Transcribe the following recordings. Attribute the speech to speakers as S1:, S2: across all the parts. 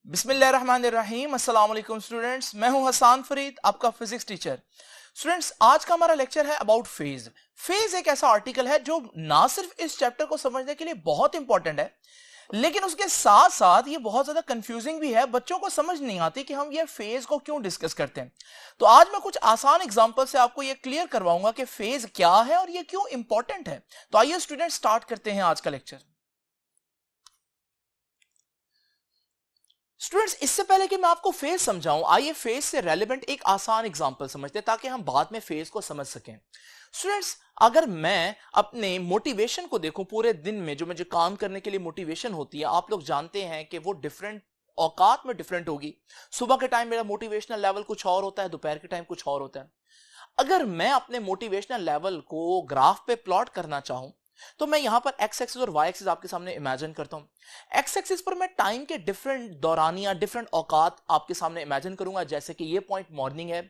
S1: बिस्मिल्लाहिर्रहमानिर्रहीम। अस्सलाम वालेकुम स्टूडेंट्स, मैं हूं हसान फरीद, आपका फिजिक्स टीचर। स्टूडेंट्स, आज का हमारा लेक्चर है अबाउट फेज। फेज एक ऐसा आर्टिकल है जो ना सिर्फ इस चैप्टर को समझने के लिए बहुत इंपॉर्टेंट है, लेकिन उसके साथ साथ ये बहुत ज्यादा कंफ्यूजिंग भी है। बच्चों को समझ नहीं आती कि हम ये फेज को क्यों डिस्कस करते हैं। तो आज मैं कुछ आसान एग्जांपल से आपको ये क्लियर करवाऊंगा कि फेज क्या है और ये क्यों इंपॉर्टेंट है। तो आइए स्टूडेंट, स्टार्ट करते हैं आज का लेक्चर। स्टूडेंट्स, इससे पहले कि मैं आपको फेज समझाऊं, आइए फेज से रेलेवेंट एक आसान एग्जांपल समझते हैं ताकि हम बाद में फेज को समझ सकें। स्टूडेंट्स, अगर मैं अपने मोटिवेशन को देखूं, पूरे दिन में जो मुझे काम करने के लिए मोटिवेशन होती है, आप लोग जानते हैं कि वो डिफरेंट औकात में डिफरेंट होगी। सुबह के टाइम मेरा मोटिवेशनल लेवल कुछ और होता है, दोपहर के टाइम कुछ और होता है। अगर मैं अपने मोटिवेशनल लेवल को ग्राफ पे प्लॉट करना चाहूं, तो मैं यहां पर एक्स एक्सिस और वाई एक्सिस आपके सामने इमेजिन करता हूं। एक्स एक्सिस पर मैं टाइम के डिफरेंट दौरानिया, डिफरेंट औकात आपके सामने इमेजिन करूंगा। जैसे कि ये पॉइंट मॉर्निंग है,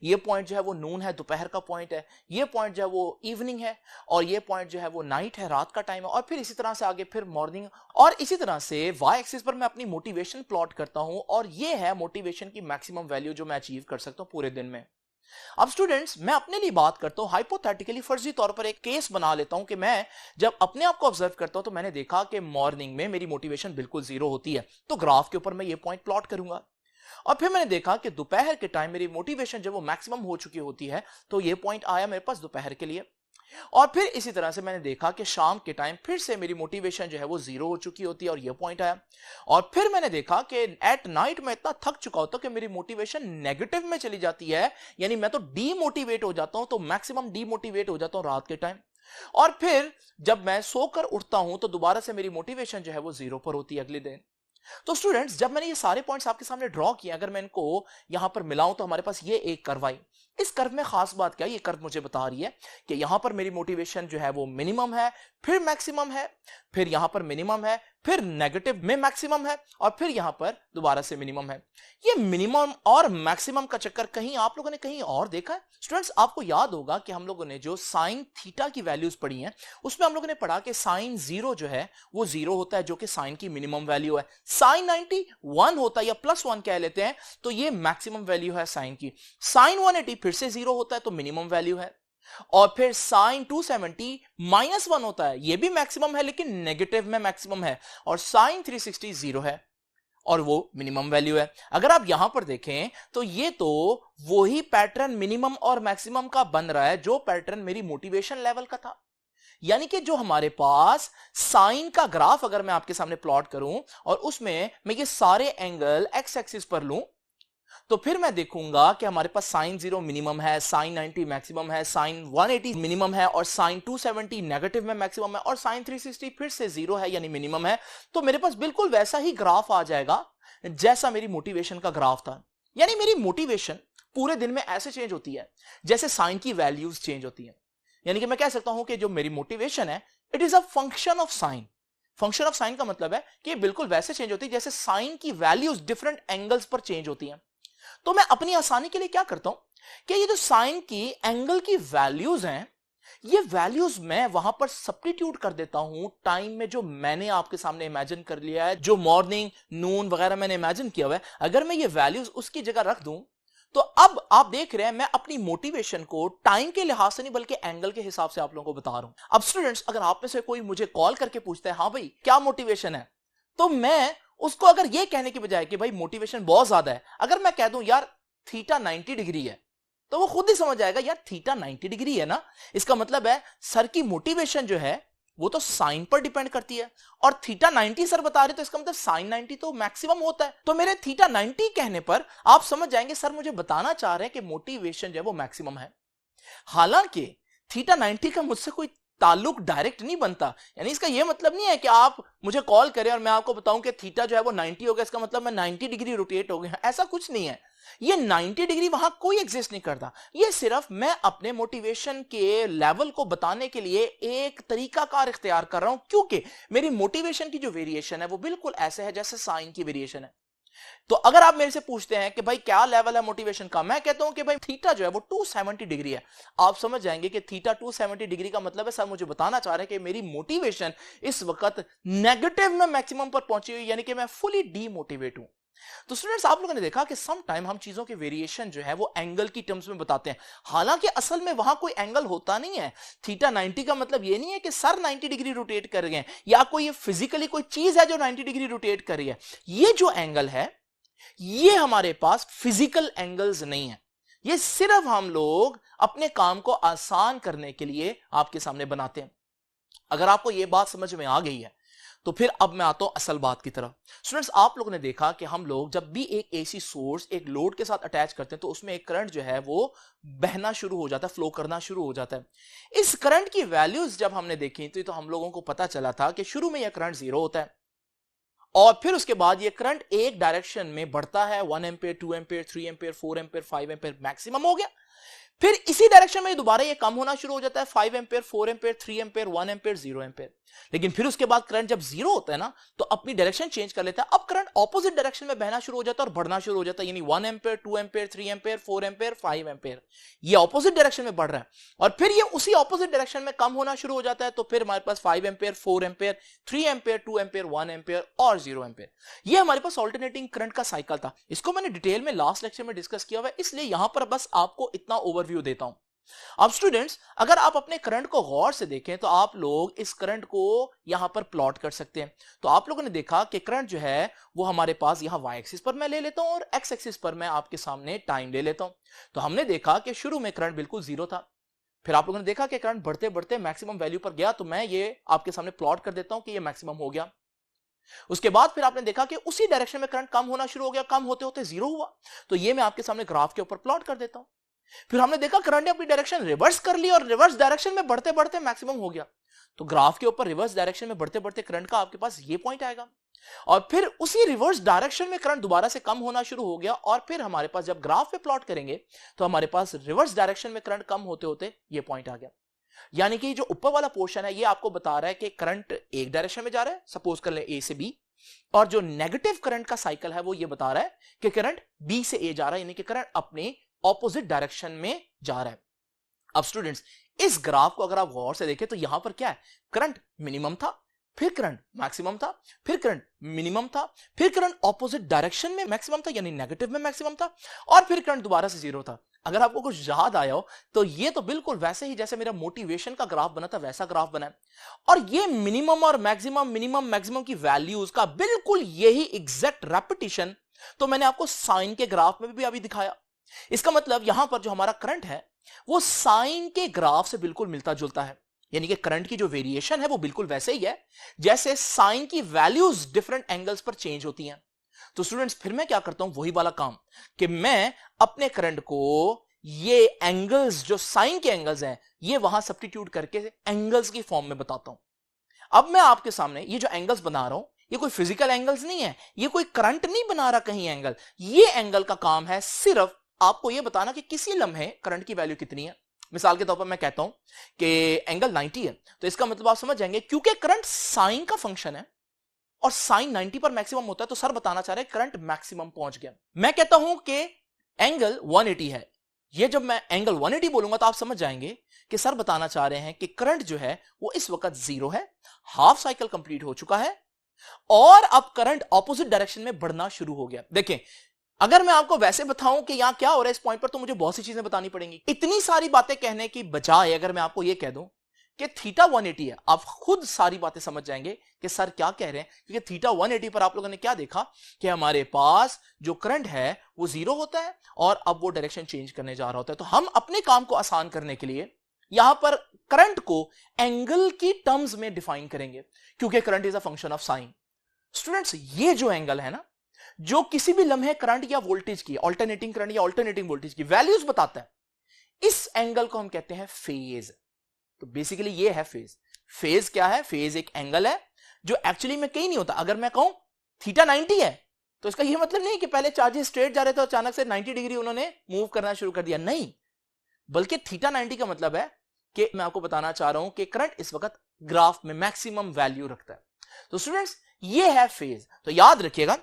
S1: ये पॉइंट जो है वो नून है, दोपहर का पॉइंट है, ये पॉइंट जो है वो इवनिंग है, और ये पॉइंट जो है वो नाइट है, रात का टाइम है, और फिर इसी तरह से आगे फिर मॉर्निंग। और इसी तरह से वाई एक्सिस पर मैं अपनी मोटिवेशन प्लॉट करता हूं, और ये है मोटिवेशन की मैक्सिमम वैल्यू जो मैं अचीव कर सकता हूं पूरे दिन में। अब स्टूडेंट्स, मैं अपने लिए बात करता हूं, हाइपोथेटिकली फर्जी तौर पर एक केस बना लेता हूं कि मैं जब अपने आप को ऑब्जर्व करता हूं तो मैंने देखा कि मॉर्निंग में मेरी मोटिवेशन बिल्कुल जीरो होती है। तो ग्राफ के ऊपर मैं ये पॉइंट प्लॉट करूंगा। और फिर मैंने देखा कि दोपहर के टाइम मेरी मोटिवेशन जब वो मैक्सिमम हो चुकी होती है, तो ये पॉइंट आया मेरे पास दोपहर के लिए। और फिर इसी तरह से मैंने देखा कि शाम के टाइम फिर से मेरी मोटिवेशन जो है वो जीरो हो चुकी होती है, और ये पॉइंट आया। और फिर मैंने देखा कि एट नाइट मैं इतना थक चुका होता कि मेरी मोटिवेशन नेगेटिव में चली जाती है, यानी मैं तो डीमोटिवेट हो जाता हूं, तो मैक्सिमम डीमोटिवेट हो जाता हूं रात के टाइम। और फिर जब मैं सोकर उठता हूं तो दोबारा से मेरी मोटिवेशन जो है वो जीरो पर होती है अगले दिन। तो स्टूडेंट्स, जब मैंने ये सारे पॉइंट्स आपके सामने ड्रॉ किए, अगर मैं इनको यहां पर मिलाऊं तो हमारे पास ये एक कर्व आई। इस कर्व में खास बात क्या है, ये कर्व मुझे बता रही है कि यहां पर मेरी मोटिवेशन जो है वो मिनिमम है, फिर मैक्सिमम है, फिर यहां पर मिनिमम है, फिर नेगेटिव में मैक्सिमम है, और फिर यहां पर दोबारा से मिनिमम है। ये मिनिमम और मैक्सिमम का चक्कर कहीं आप लोगों ने कहीं और देखा है? स्टूडेंट्स, आपको याद होगा कि हम लोगों ने जो साइन थीटा की वैल्यूज पढ़ी हैं, उसमें हम लोगों ने पढ़ा कि साइन जीरो जो है वो जीरो होता है, जो कि साइन की मिनिमम वैल्यू है। साइन 90 1 होता है, या +1 कह लेते हैं, तो ये मैक्सिमम वैल्यू है साइन की। साइन 180 फिर से जीरो होता है, तो मिनिमम वैल्यू है। और फिर साइन 270 -1 होता है, ये भी मैक्सिमम है लेकिन नेगेटिव में मैक्सिमम है। और साइन 360 जीरो है, और वो मिनिमम वैल्यू है। अगर आप यहां पर देखें तो ये तो वही पैटर्न मिनिमम और मैक्सिमम का बन रहा है जो पैटर्न मेरी मोटिवेशन लेवल का था। यानी कि जो हमारे पास साइन का ग्राफ अगर मैं आपके सामने प्लॉट करूं, और उसमें मैं ये सारे एंगल एक्स एक्सिस पर लूं, तो फिर मैं देखूंगा कि हमारे पास साइन 0 मिनिमम है, साइन 90 मैक्सिमम है, साइन 180 मिनिमम है, और साइन 270 नेगेटिव में मैक्सिमम है, और साइन 360 फिर से जीरो है यानी मिनिमम है। तो मेरे पास बिल्कुल वैसा ही ग्राफ आ जाएगा जैसा मेरी मोटिवेशन का ग्राफ था। यानी मेरी मोटिवेशन पूरे दिन में ऐसे चेंज होती है जैसे साइन की वैल्यूज चेंज होती है। यानी कि मैं कह सकता हूं कि जो मेरी मोटिवेशन है, it is a function of sign. Function of sign का मतलब है कि बिल्कुल वैसे चेंज होती है जैसे साइन की वैल्यूज डिफरेंट एंगल्स पर चेंज होती हैं। तो मैं अपनी आसानी के लिए क्या करता हूं कि ये जो साइन की एंगल की वैल्यूज हैं, ये वैल्यूज मैं वहां पर सब्स्टिट्यूट कर देता हूं टाइम में जो मैंने आपके सामने इमेजिन कर लिया है, जो मॉर्निंग नून वगैरह मैंने इमेजिन किया हुआ है। अगर मैं ये वैल्यूज उसकी जगह रख दूं, तो अब आप देख रहे हैं मैं अपनी मोटिवेशन को टाइम के लिहाज से नहीं बल्कि एंगल के हिसाब से आप लोगों को बता रहा हूं। अब स्टूडेंट्स, अगर आप में से कोई मुझे कॉल करके पूछता है, हाँ भाई क्या मोटिवेशन है, तो मैं उसको अगर ये कहने की बजाय कि भाई मोटिवेशन बहुत ज्यादा है, अगर मैं कह दूं यार थीटा 90 डिग्री है, तो वो खुद ही समझ जाएगा यार थीटा 90 डिग्री है ना, इसका मतलब है सर की मोटिवेशन जो है वो तो साइन पर डिपेंड करती है, और थीटा 90 सर बता रहे तो इसका मतलब साइन 90 तो मैक्सिमम होता है। तो मेरे थीटा 90 कहने पर आप समझ जाएंगे सर मुझे बताना चाह रहे हैं कि मोटिवेशन जो है वो मैक्सिमम है। हालांकि थीटा 90 का मुझसे कोई ताल्लुक डायरेक्ट नहीं बनता। यानी इसका यह मतलब नहीं है कि आप मुझे कॉल करें और मैं आपको बताऊं कि थीटा जो है वो 90 हो गया, इसका मतलब मैं 90 डिग्री रोटेट हो गया, ऐसा कुछ नहीं है। ये 90 डिग्री वहां कोई एग्जिस्ट नहीं करता। ये सिर्फ मैं अपने मोटिवेशन के लेवल को बताने के लिए एक तरीकाकार इख्तियार कर रहा हूं, क्योंकि मेरी मोटिवेशन की जो वेरिएशन है वो बिल्कुल ऐसे है जैसे साइन की वेरिएशन है। तो अगर आप मेरे से पूछते हैं कि भाई क्या लेवल है मोटिवेशन का, मैं कहता हूं कि भाई थीटा जो है वो 270 डिग्री है। आप समझ जाएंगे कि थीटा 270 डिग्री का मतलब है सर मुझे बताना चाह रहे हैं कि मेरी मोटिवेशन इस वक्त नेगेटिव में मैक्सिमम पर पहुंची हुई, यानी कि मैं फुली डीमोटिवेट हूं। तो स्टूडेंट्स आप लोगों ने देखा कि सम टाइम हम चीजों के वेरिएशन जो है वो एंगल की टर्म्स में बताते हैं, हालांकि असल में वहां कोई एंगल होता नहीं है। थीटा 90 का मतलब ये नहीं है कि सर 90 डिग्री रोटेट कर रहे हैं या कोई ये फिजिकली कोई चीज है जो 90 डिग्री रोटेट कर रही है। ये जो एंगल है ये हमारे पास फिजिकल एंगल्स नहीं है, ये सिर्फ हम लोग अपने काम को आसान करने के लिए आपके सामने बनाते हैं। अगर आपको यह बात समझ में आ गई है तो फिर अब मैं आता हूं असल बात की तरफ। स्टूडेंट्स आप लोगों ने देखा कि हम लोग जब भी एक एसी सोर्स एक लोड के साथ अटैच करते हैं तो उसमें एक करंट जो है वो बहना शुरू हो जाता है, फ्लो करना शुरू हो जाता है। इस करंट की वैल्यूज जब हमने देखी तो हम लोगों को पता चला था कि शुरू में यह करंट 0 होता है और फिर उसके बाद ये करंट एक डायरेक्शन में बढ़ता है, 1 ampere, 2 ampere, 3 ampere, 4 ampere, 5 ampere maximum हो गया। फिर इसी डायरेक्शन में दोबारा ये कम होना शुरू हो जाता है, 5 ampere, 4 ampere, 3 ampere, 1 ampere, 0 ampere. लेकिन फिर उसके बाद करंट जब 0 होता है ना तो अपनी डायरेक्शन चेंज कर लेता है, अब करंट ऑपोजिट डायरेक्शन में बहना शुरू हो जाता है और बढ़ना शुरू हो जाता है, यानी 1 ampere, 2 ampere, 3 ampere, 4 ampere, 5 ampere, ये ऑपोजिट डायरेक्शन में बढ़ रहा है। और फिर ये उसी ऑपोजिट डायरेक्शन में कम होना शुरू हो जाता है, तो फिर हमारे पास 5 ampere, 4 ampere, 3 ampere, 2 ampere, 1 ampere और 0 एम्पेयर। ये हमारे पास ऑल्टरनेटिंग करंट का साइकिल था। इसको मैंने डिटेल में लास्ट लेक्चर में डिस्कस किया हुआ है, इसलिए यहां पर बस आपको इतना ओवरव्यू देता हूं। अब स्टूडेंट्स अगर आप अपने करंट को गौर से देखें तो आप लोग इस करंट को यहां पर प्लॉट कर सकते हैं। तो आप लोगों ने देखा कि करंट जो है वो हमारे पास यहां वाई एक्सिस पर मैं ले लेता हूं और एक्स एक्सिस पर मैं आपके सामने टाइम ले लेता हूं। तो हमने देखा कि शुरू में करंट बिल्कुल 0 था, फिर आप लोगों ने देखा कि करंट बढ़ते बढ़ते मैक्सिमम वैल्यू पर गया, तो मैं ये आपके सामने प्लॉट कर देता हूं कि ये मैक्सिमम हो गया। उसके बाद फिर आपने देखा कि उसी डायरेक्शन में करंट कम होना शुरू हो गया, कम होते होते 0 हुआ, तो ये मैं आपके सामने ग्राफ के ऊपर प्लॉट कर देता हूं। फिर हमने देखा करंट ने अपनी डायरेक्शन रिवर्स कर ली और रिवर्स डायरेक्शन में बढ़ते बढ़ते मैक्सिमम हो गया, तो ग्राफ के ऊपर रिवर्स डायरेक्शन में बढ़ते बढ़ते करंट का आपके पास ये पॉइंट आएगा और फिर उसी रिवर्स डायरेक्शन में करंट दोबारा से कम होना शुरू हो गया और फिर हमारे पास जब ग्राफ पे प्लॉट करेंगे तो हमारे पास रिवर्स डायरेक्शन में करंट कम होते होते ये पॉइंट आ गया। यानी कि जो ऊपर वाला पोर्शन है ये आपको बता रहा है कि करंट एक डायरेक्शन में जा रहा है, सपोज कर ले ए से बी, और जो नेगेटिव करंट का साइकिल है वो ये बता रहा है कि करंट बी से ए जा रहा है, यानी कि करंट अपने ऑपोजिट डायरेक्शन में जा रहा है। अब स्टूडेंट्स इस ग्राफ को अगर आप गौर से देखें तो यहां पर क्या है, करंट मिनिमम था, फिर करंट मैक्सिमम था, फिर करंट मिनिमम था, फिर करंट ऑपोजिट डायरेक्शन में मैक्सिमम था यानी नेगेटिव में मैक्सिमम था, और फिर करंट दोबारा से 0 था। अगर आपको कुछ याद आया हो तो ये तो बिल्कुल वैसे ही जैसे मेरा मोटिवेशन का ग्राफ बना था वैसा ग्राफ बना है, और ये मिनिमम और मैक्सिमम, मिनिमम मैक्सिमम की वैल्यूज का बिल्कुल यही एग्जैक्ट रेपिटेशन तो मैंने आपको साइन के ग्राफ में भी अभी दिखाया। इसका मतलब यहां पर जो हमारा करंट है वो साइन के ग्राफ से बिल्कुल मिलता जुलता है, यानी कि करंट की जो वेरिएशन है वो बिल्कुल वैसे ही है जैसे साइन की वैल्यूज डिफरेंट एंगल्स पर चेंज होती हैं। तो स्टूडेंट्स फिर मैं क्या करता हूं, वही वाला काम कि मैं अपने करंट को ये एंगल्स जो साइन के एंगल्स हैं ये वहां सब्स्टिट्यूट करके एंगल्स की फॉर्म में बताता हूं। अब मैं आपके सामने ये जो एंगल्स बना रहा हूं ये कोई फिजिकल एंगल्स नहीं है, ये कोई करंट नहीं बना रहा कहीं एंगल, ये एंगल का काम है सिर्फ आपको ये बताना कि किसी लम्हे करंट की वैल्यू कितनी है। मिसाल के तौर पर मैं कहता हूं कि एंगल 90 है, तो इसका मतलब आप समझ जाएंगे क्योंकि करंट साइन का फंक्शन है और साइन 90 पर मैक्सिमम होता है, तो सर बताना चाह रहे हैं करंट मैक्सिमम पहुंच गया। मैं कहता हूं कि एंगल 180 है, ये जब मैं एंगल 180 बोलूंगा तो आप समझ जाएंगे कि सर बताना चाह रहे हैं कि करंट जो है वो इस वक्त 0 है, हाफ साइकिल कंप्लीट हो चुका है और अब करंट ऑपोजिट डायरेक्शन में बढ़ना शुरू हो गया। देखें अगर मैं आपको वैसे बताऊं कि यहां क्या हो रहा है इस पॉइंट पर तो मुझे बहुत सी चीजें बतानी पड़ेंगी। इतनी सारी बातें कहने की बजाय अगर मैं आपको यह कह दूं कि थीटा 180 है, आप खुद सारी बातें समझ जाएंगे कि सर क्या कह रहे हैं, क्योंकि थीटा 180 पर आप लोगों ने क्या देखा कि हमारे पास जो करंट है वो 0 होता है और अब वो डायरेक्शन चेंज करने जा रहा होता है। तो हम अपने काम को आसान करने के लिए यहां पर करंट को एंगल की टर्म्स में डिफाइन करेंगे क्योंकि current is a function of sign. Students ये जो एंगल है ना जो किसी भी लम्हे करंट या वोल्टेज की, ऑल्टरनेटिंग करंट या ऑल्टरनेटिंग वोल्टेज की वैल्यूज बताता है, इस एंगल को हम कहते हैं फेज। तो बेसिकली ये है फेज। फेज क्या है, फेज एक एंगल है जो एक्चुअली में कहीं नहीं होता। अगर मैं कहूं थीटा 90 है तो इसका यह मतलब नहीं कि पहले चार्जेस स्ट्रेट जा रहे थे और अचानक से 90 डिग्री उन्होंने मूव करना शुरू कर दिया, नहीं, बल्कि थीटा 90 का मतलब है कि मैं आपको बताना चाह रहा हूं कि करंट इस वक्त ग्राफ में मैक्सिमम वैल्यू रखता है। तो स्टूडेंट्स ये है फेज। तो याद रखिएगा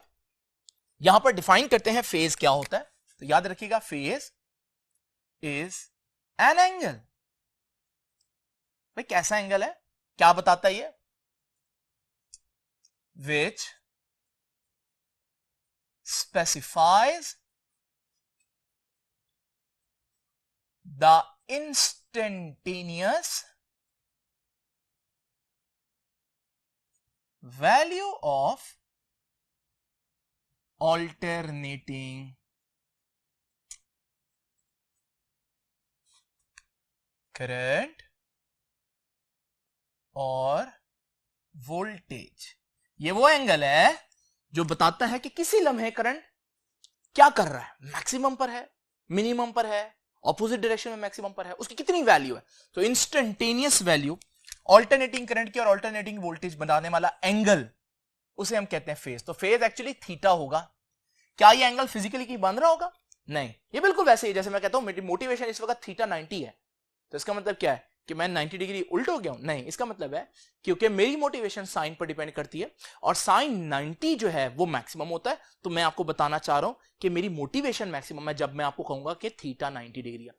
S1: यहां पर डिफाइन करते हैं फेज क्या होता है। तो याद रखिएगा फेज इज एन एंगल। भाई कैसा एंगल है, क्या बताता है ये, विच specifies the instantaneous value of alternating current और वोल्टेज। ये वो एंगल है जो बताता है कि किसी लम्हे करंट क्या कर रहा है, मैक्सिमम पर है, मिनिमम पर है, ऑपोजिट डायरेक्शन में मैक्सिमम पर है, उसकी कितनी वैल्यू है। तो इंस्टेंटेनियस वैल्यू ऑल्टरनेटिंग करंट की और ऑल्टरनेटिंग वोल्टेज बनाने वाला एंगल, उसे हम कहते हैं फेज। तो फेज एक्चुअली थीटा होगा। क्या ये एंगल फिजिकली की बन रहा होगा? नहीं, ये बिल्कुल वैसे ही जैसे मैं कहता हूं मेरी मोटिवेशन इस वक्त थीटा 90 है, तो इसका मतलब क्या है कि मैं 90 डिग्री उल्ट हो गया हूं? नहीं, इसका मतलब है क्योंकि मेरी मोटिवेशन साइन पर डिपेंड करती है और साइन 90 जो है वो मैक्सिमम होता है। तो मैं आपको बताना चाह रहा हूं कि मेरी मोटिवेशन मैक्सिमम है जब मैं आपको कहूंगा कि थीटा 90 डिग्री है।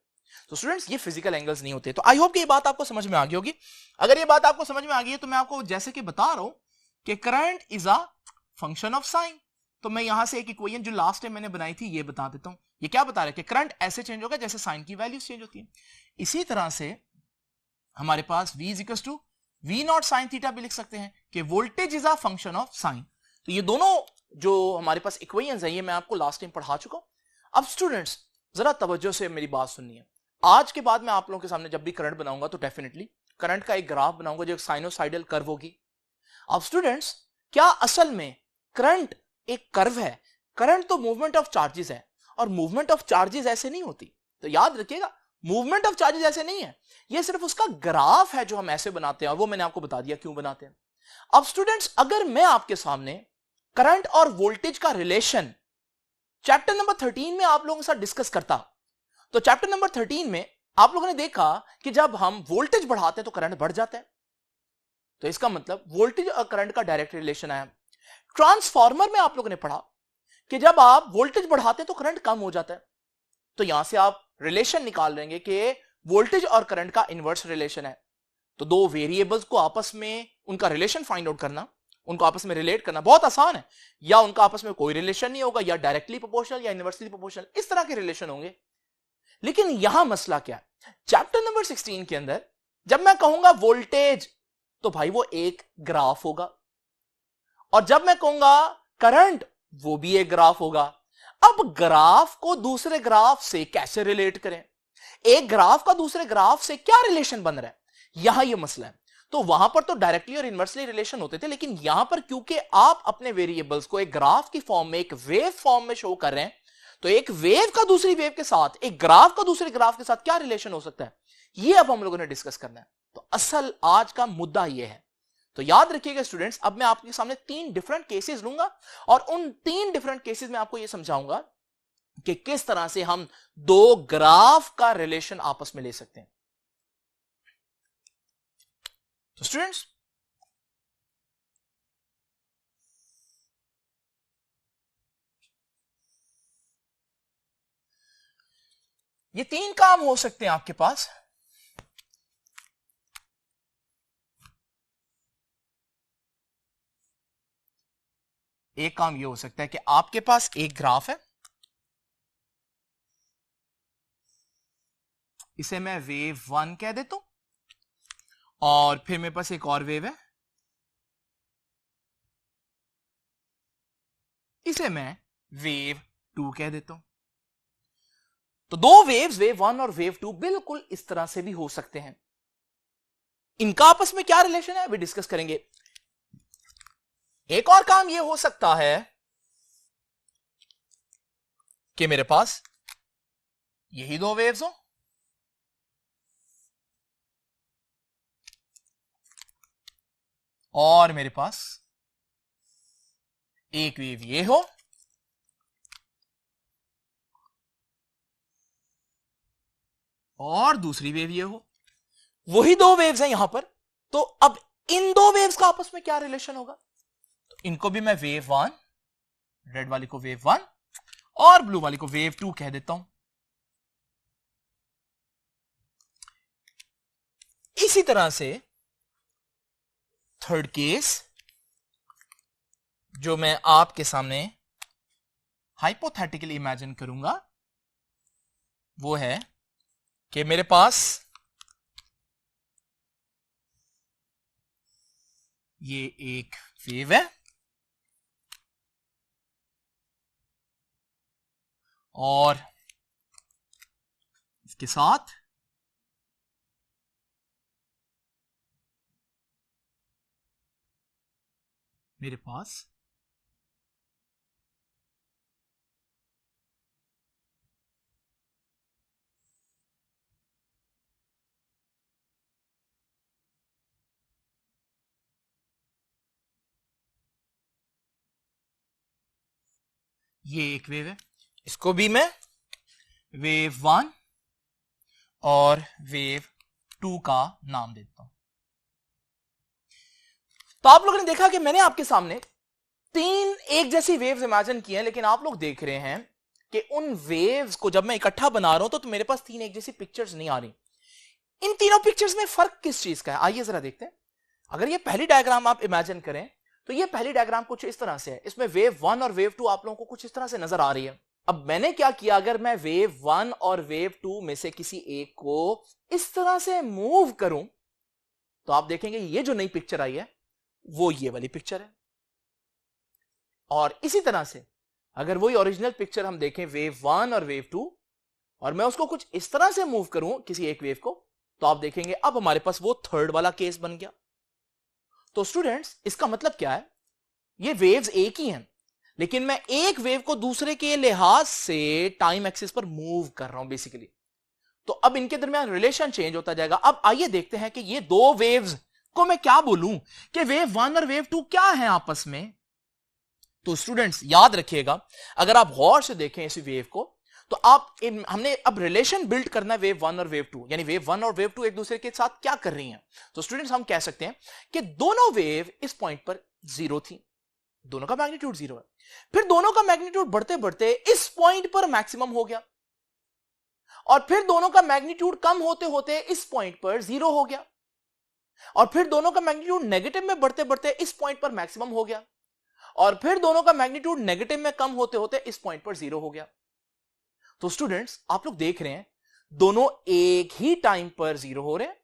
S1: तो स्टूडेंट्स, ये फिजिकल एंगल्स नहीं होते। तो आई होप कि ये बात आपको समझ में आ गई होगी। अगर ये बात आपको समझ में आ गई है तो मैं आपको जैसे कि बता रहा हूं कि current is a function of sine. तो मैं यहां से एक इक्वेशन जो लास्ट टाइम मैंने बनाई थी ये बता देता हूं। ये क्या बता रहा है कि करंट ऐसे चेंज होगा जैसे साइन की वैल्यूज चेंज होती है। इसी तरह से हमारे पास v is equal to V naught sine theta भी लिख सकते हैं कि voltage is a function of sine. तो ये दोनों जो हमारे पास इक्वेशंस हैं ये मैं आपको लास्ट टाइम पढ़ा चुका हूं। अब स्टूडेंट्स जरा तवज्जो से मेरी बात सुननी है। आज के बाद मैं आप लोगों के सामने जब भी करंट बनाऊंगा तो डेफिनेटली करंट का एक ग्राफ बनाऊंगा जो एक साइनोसाइडल कर्व होगी। अब स्टूडेंट्स, क्या असल में करंट एक कर्व है? करंट तो मूवमेंट ऑफ चार्जेस है और मूवमेंट ऑफ चार्जेस ऐसे नहीं होती। तो याद रखिएगा, मूवमेंट ऑफ चार्जेस ऐसे नहीं है, ये सिर्फ उसका ग्राफ है जो हम ऐसे बनाते हैं और वो मैंने आपको बता दिया क्यों बनाते हैं। अब स्टूडेंट्स, अगर मैं आपके सामने करंट और वोल्टेज का रिलेशन चैप्टर नंबर 13 में आप लोगों के साथ डिस्कस करता, तो चैप्टर नंबर 13 में आप लोगों ने देखा कि जब हम वोल्टेज बढ़ाते हैं तो करंट बढ़ जाता है। तो इसका मतलब वोल्टेज और करंट का डायरेक्ट रिलेशन है। ट्रांसफार्मर में आप लोगों ने पढ़ा कि जब आप वोल्टेज बढ़ाते हैं तो करंट कम हो जाता है। तो यहां से आप रिलेशन निकाल लेंगे कि वोल्टेज और करंट का इनवर्स रिलेशन है। तो दो वेरिएबल्स को आपस में उनका रिलेशन फाइंड आउट करना, उनको आपस में रिलेट करना बहुत आसान है। या उनका आपस में कोई रिलेशन नहीं होगा, या डायरेक्टली प्रोपोर्शनल या इनवर्सली प्रोपोर्शनल, इस तरह के रिलेशन होंगे। लेकिन यहां मसला क्या है? चैप्टर नंबर 16 के अंदर जब मैं कहूंगा वोल्टेज तो भाई वो एक ग्राफ होगा, और जब मैं कहूंगा करंट वो भी एक ग्राफ होगा। अब ग्राफ को दूसरे ग्राफ से कैसे रिलेट करें? एक ग्राफ का दूसरे ग्राफ से क्या रिलेशन बन रहा है, यहां ये मसला है। तो वहां पर तो डायरेक्टली और इनवर्सली रिलेशन होते थे, लेकिन यहां पर क्योंकि आप अपने वेरिएबल्स को एक ग्राफ की फॉर्म में, एक वेव फॉर्म में शो कर रहे हैं, तो एक वेव का दूसरी वेव के साथ, एक ग्राफ का दूसरे ग्राफ के साथ क्या रिलेशन हो सकता है, ये अब हम लोगों ने डिस्कस करना है। तो असल आज का मुद्दा यह है। तो याद रखिएगा स्टूडेंट्स, अब मैं आपके सामने 3 डिफरेंट केसेस लूंगा और उन 3 डिफरेंट केसेस में आपको यह समझाऊंगा कि किस तरह से हम दो ग्राफ का रिलेशन आपस में ले सकते हैं। तो स्टूडेंट्स, ये 3 काम हो सकते हैं आपके पास। एक काम ये हो सकता है कि आपके पास एक ग्राफ है, इसे मैं वेव 1 कह देता हूं, और फिर मेरे पास एक और वेव है, इसे मैं वेव 2 कह देता हूं। तो दो वेव्स, वेव 1 और वेव 2, बिल्कुल इस तरह से भी हो सकते हैं। इनका आपस में क्या रिलेशन है अभी डिस्कस करेंगे। एक और काम यह हो सकता है कि मेरे पास यही दो वेव्स हो, और मेरे पास एक वेव ये हो, और दूसरी वेव ये हो। वही दो वेव्स हैं यहां पर। तो अब इन दो वेव्स का आपस में क्या रिलेशन होगा? तो इनको भी मैं वेव 1, रेड वाली को वेव 1 और ब्लू वाली को वेव 2 कह देता हूं। इसी तरह से थर्ड केस जो मैं आपके सामने हाइपोथेटिकली इमेजिन करूंगा वो है कि मेरे पास ये एक वेव है और इसके साथ मेरे पास ये एक वेव है, इसको भी मैं वेव 1 और वेव 2 का नाम देता हूं। तो आप लोगों ने देखा कि मैंने आपके सामने 3 एक जैसी वेव्स इमेजिन की हैं, लेकिन आप लोग देख रहे हैं कि उन वेव्स को जब मैं इकट्ठा बना रहा हूं तो मेरे पास 3 एक जैसी पिक्चर्स नहीं आ रही। इन तीनों पिक्चर्स में फर्क किस चीज का है, आइए जरा देखते हैं। अगर ये पहली डायग्राम आप इमेजिन करें तो ये पहली डायग्राम कुछ इस तरह से है, इसमें वेव 1 और वेव 2 आप लोगों को कुछ इस तरह से नजर आ रही है। अब मैंने क्या किया, अगर मैं वेव 1 और वेव 2 में से किसी एक को इस तरह से मूव करूं तो आप देखेंगे ये जो नई पिक्चर आई है वो ये वाली पिक्चर है। और इसी तरह से अगर वही ओरिजिनल पिक्चर हम देखें वेव 1 और वेव 2 और मैं उसको कुछ इस तरह से मूव करूं किसी एक वेव को तो आप देखेंगे अब हमारे पास वो थर्ड वाला केस बन गया। तो स्टूडेंट्स इसका मतलब क्या है, ये वेव्स एक ही हैं लेकिन मैं एक वेव को दूसरे के लिहाज से टाइम एक्सिस पर मूव कर रहा हूं बेसिकली। तो अब इनके दरमियान रिलेशन चेंज होता जाएगा। अब आइए देखते हैं कि ये दो वेव्स को मैं क्या बोलूं कि वेव 1 और वेव 2 क्या है आपस में। तो स्टूडेंट्स याद रखिएगा, अगर आप गौर से देखें इस वेव को तो आप हमने अब रिलेशन बिल्ड करना है वेव 1 और वेव 2, यानी वेव 1 और वेव 2 एक दूसरे के साथ क्या कर रही हैं। तो स्टूडेंट्स हम कह सकते हैं कि दोनों वेव इस पॉइंट पर जीरो थी, दोनों का मैग्नीट्यूड जीरो है। फिर दोनों का मैग्नीट्यूड बढ़ते बढ़ते इस पॉइंट पर मैक्सिमम हो गया और फिर दोनों का मैग्नीट्यूड कम होते होते इस पॉइंट पर जीरो हो गया और फिर दोनों का मैग्नीट्यूड नेगेटिव में बढ़ते बढ़ते इस पॉइंट पर मैक्सिमम हो गया और फिर दोनों का मैग्नीट्यूड नेगेटिव में कम होते होते इस पॉइंट पर जीरो हो गया। तो स्टूडेंट्स आप लोग देख रहे हैं दोनों एक ही टाइम पर जीरो हो रहे हैं,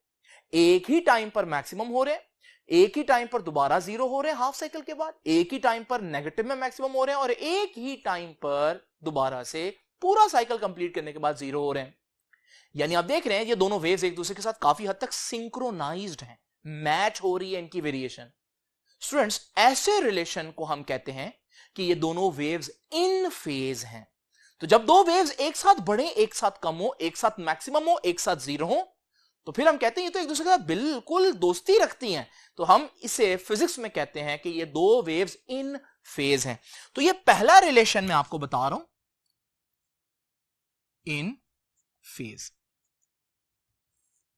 S1: एक ही टाइम पर मैक्सिमम हो रहे हैं, एक ही टाइम पर दोबारा जीरो हो रहे हैं हाफ साइकिल के बाद, एक ही टाइम पर नेगेटिव में मैक्सिमम हो रहे हैं और एक ही टाइम पर दोबारा से पूरा साइकिल कंप्लीट करने के बाद जीरो हो रहे हैं। यानी आप देख रहे हैं ये दोनों वेव्स एक दूसरे के साथ काफी हद तक सिंक्रोनाइज्ड हैं, मैच हो रही है इनकी वेरिएशन। स्टूडेंट्स ऐसे रिलेशन को हम कहते हैं कि ये दोनों वेव्स इन फेज हैं। तो जब दो वेव्स एक साथ बढ़े, एक साथ कम हो, एक साथ मैक्सिमम हो, एक साथ जीरो हो, तो फिर हम कहते हैं ये तो एक दूसरे के साथ बिल्कुल दोस्ती रखती हैं। तो हम इसे फिजिक्स में कहते हैं कि ये दो वेव्स इन फेज हैं। तो ये पहला रिलेशन मैं आपको बता रहा हूं, इन फेज।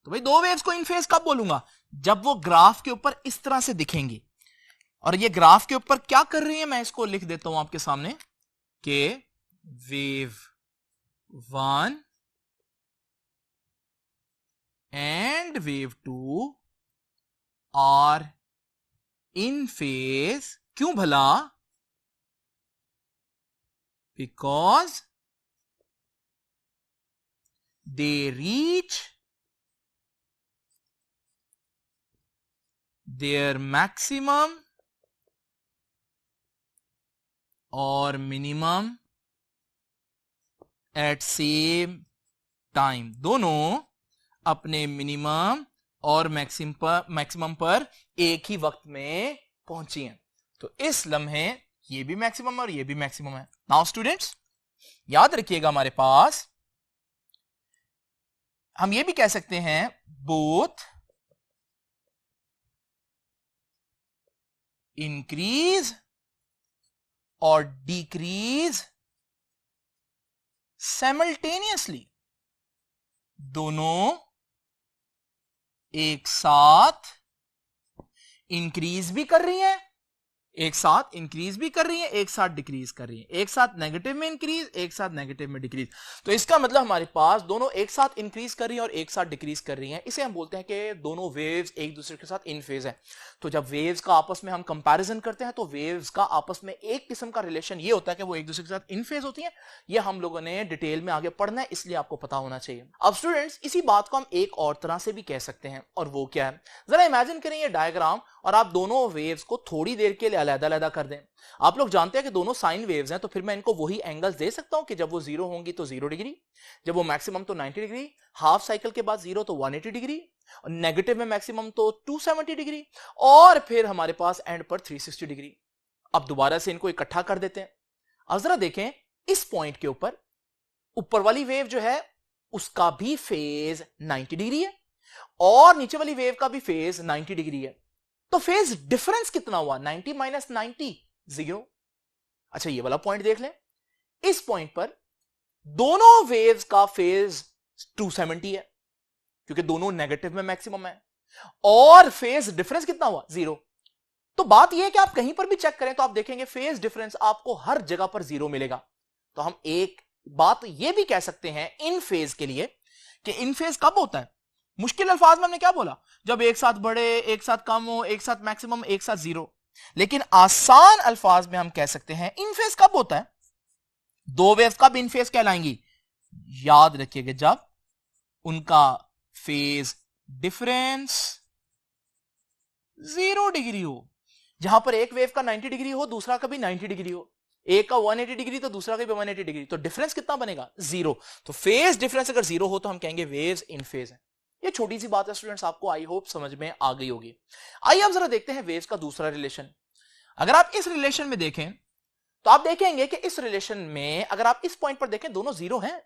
S1: तो भाई दो वेव्स को इन फेज कब बोलूंगा, जब वो ग्राफ के ऊपर इस तरह से दिखेंगी। और ये ग्राफ के ऊपर क्या कर रही है, मैं इसको लिख देता हूं आपके सामने कि wave 1 and wave 2 are in phase. क्यों भला? Because they reach their maximum or minimum at same time। दोनों अपने मिनिमम और मैक्सिमम पर एक ही वक्त में पहुंची हैं। तो इस लम्हे ये भी मैक्सिमम और ये भी मैक्सिमम है। नाउ स्टूडेंट्स याद रखिएगा, हमारे पास हम ये भी कह सकते हैं बोथ इंक्रीज और डिक्रीज साइमल्टेनियसली। दोनों एक साथ इंक्रीज भी कर रही हैं एक साथ इंक्रीज भी कर रही है, एक साथ डिक्रीज कर रही है, एक साथ नेगेटिव में इंक्रीज, एक साथ नेगेटिव में डिक्रीज। तो इसका मतलब हमारे पास दोनों एक साथ इंक्रीज कर रही है और एक साथ डिक्रीज कर रही है। इसे हम बोलते हैं कि दोनों वेव्स एक दूसरे के साथ इन फेज है। तो जब वेव्स का आपस में हम कंपैरिजन करते हैं तो वेव्स का आपस में एक किस्म का रिलेशन ये होता है कि वो एक दूसरे के साथ इन फेज होती है। ये हम लोगों ने डिटेल में आगे पढ़ना है, इसलिए आपको पता होना चाहिए। अब स्टूडेंट्स, इसी बात को हम एक और तरह से भी कह सकते हैं, और वो क्या है, जरा इमेजिन करें ये डायग्राम और आप दोनों वेव्स को थोड़ी देर के लिए अलग-अलग कर दें। आप लोग जानते हैं कि दोनों साइन वेव्स हैं, तो फिर मैं इनको वही एंगल्स दे सकता हूं कि जब वो 0 होंगी तो 0 डिग्री, जब वो मैक्सिमम तो 90 डिग्री, हाफ साइकिल के बाद 0 तो 180 डिग्री, और नेगेटिव में मैक्सिमम तो 270 डिग्री, और फिर हमारे पास एंड पर 360 डिग्री। अब दोबारा से इनको इकट्ठा कर देते हैं। अब जरा देखें, इस पॉइंट के ऊपर वाली वेव जो है उसका भी फेज 90 डिग्री है और नीचे वाली वेव का भी फेज 90 डिग्री है। तो फेज डिफरेंस कितना हुआ? 90 माइनस 90, 0। अच्छा, ये वाला पॉइंट देख लें। इस पॉइंट पर दोनों वेव्स का फेज 270 है क्योंकि दोनों नेगेटिव में मैक्सिमम है, और फेज डिफरेंस कितना हुआ? 0। तो बात यह है कि आप कहीं पर भी चेक करें तो आप देखेंगे फेज डिफरेंस आपको हर जगह पर 0 मिलेगा। तो हम एक बात यह भी कह सकते हैं इन फेज के लिए कि इन फेज कब होता है? मुश्किल अल्फाज में हमने क्या बोला? जब एक साथ बढ़े, एक साथ कम हो, एक साथ मैक्सिमम, एक साथ 0। लेकिन आसान अल्फाज में हम कह सकते हैं इन फेज कब होता है? दो वेव्स कब इन फेज कहलाएंगी? याद रखिएगा, जब उनका फेज डिफरेंस 0 डिग्री हो। जहां पर एक वेव का 90 डिग्री हो, दूसरा का भी 90 डिग्री हो, एक का 180 डिग्री तो दूसरा का भी 180 डिग्री, तो डिफरेंस कितना बनेगा? 0। तो फेज डिफरेंस अगर 0 हो तो हम कहेंगे वेव्स इन फेज है। ये छोटी सी बात है स्टूडेंट्स, आपको आई होप समझ में आ गई होगी। आइए अब जरा देखते हैं वेव्स का दूसरा रिलेशन। अगर आप इस रिलेशन में देखें तो आप देखेंगे कि इस रिलेशन में अगर आप इस पॉइंट पर देखें दोनों 0 हैं,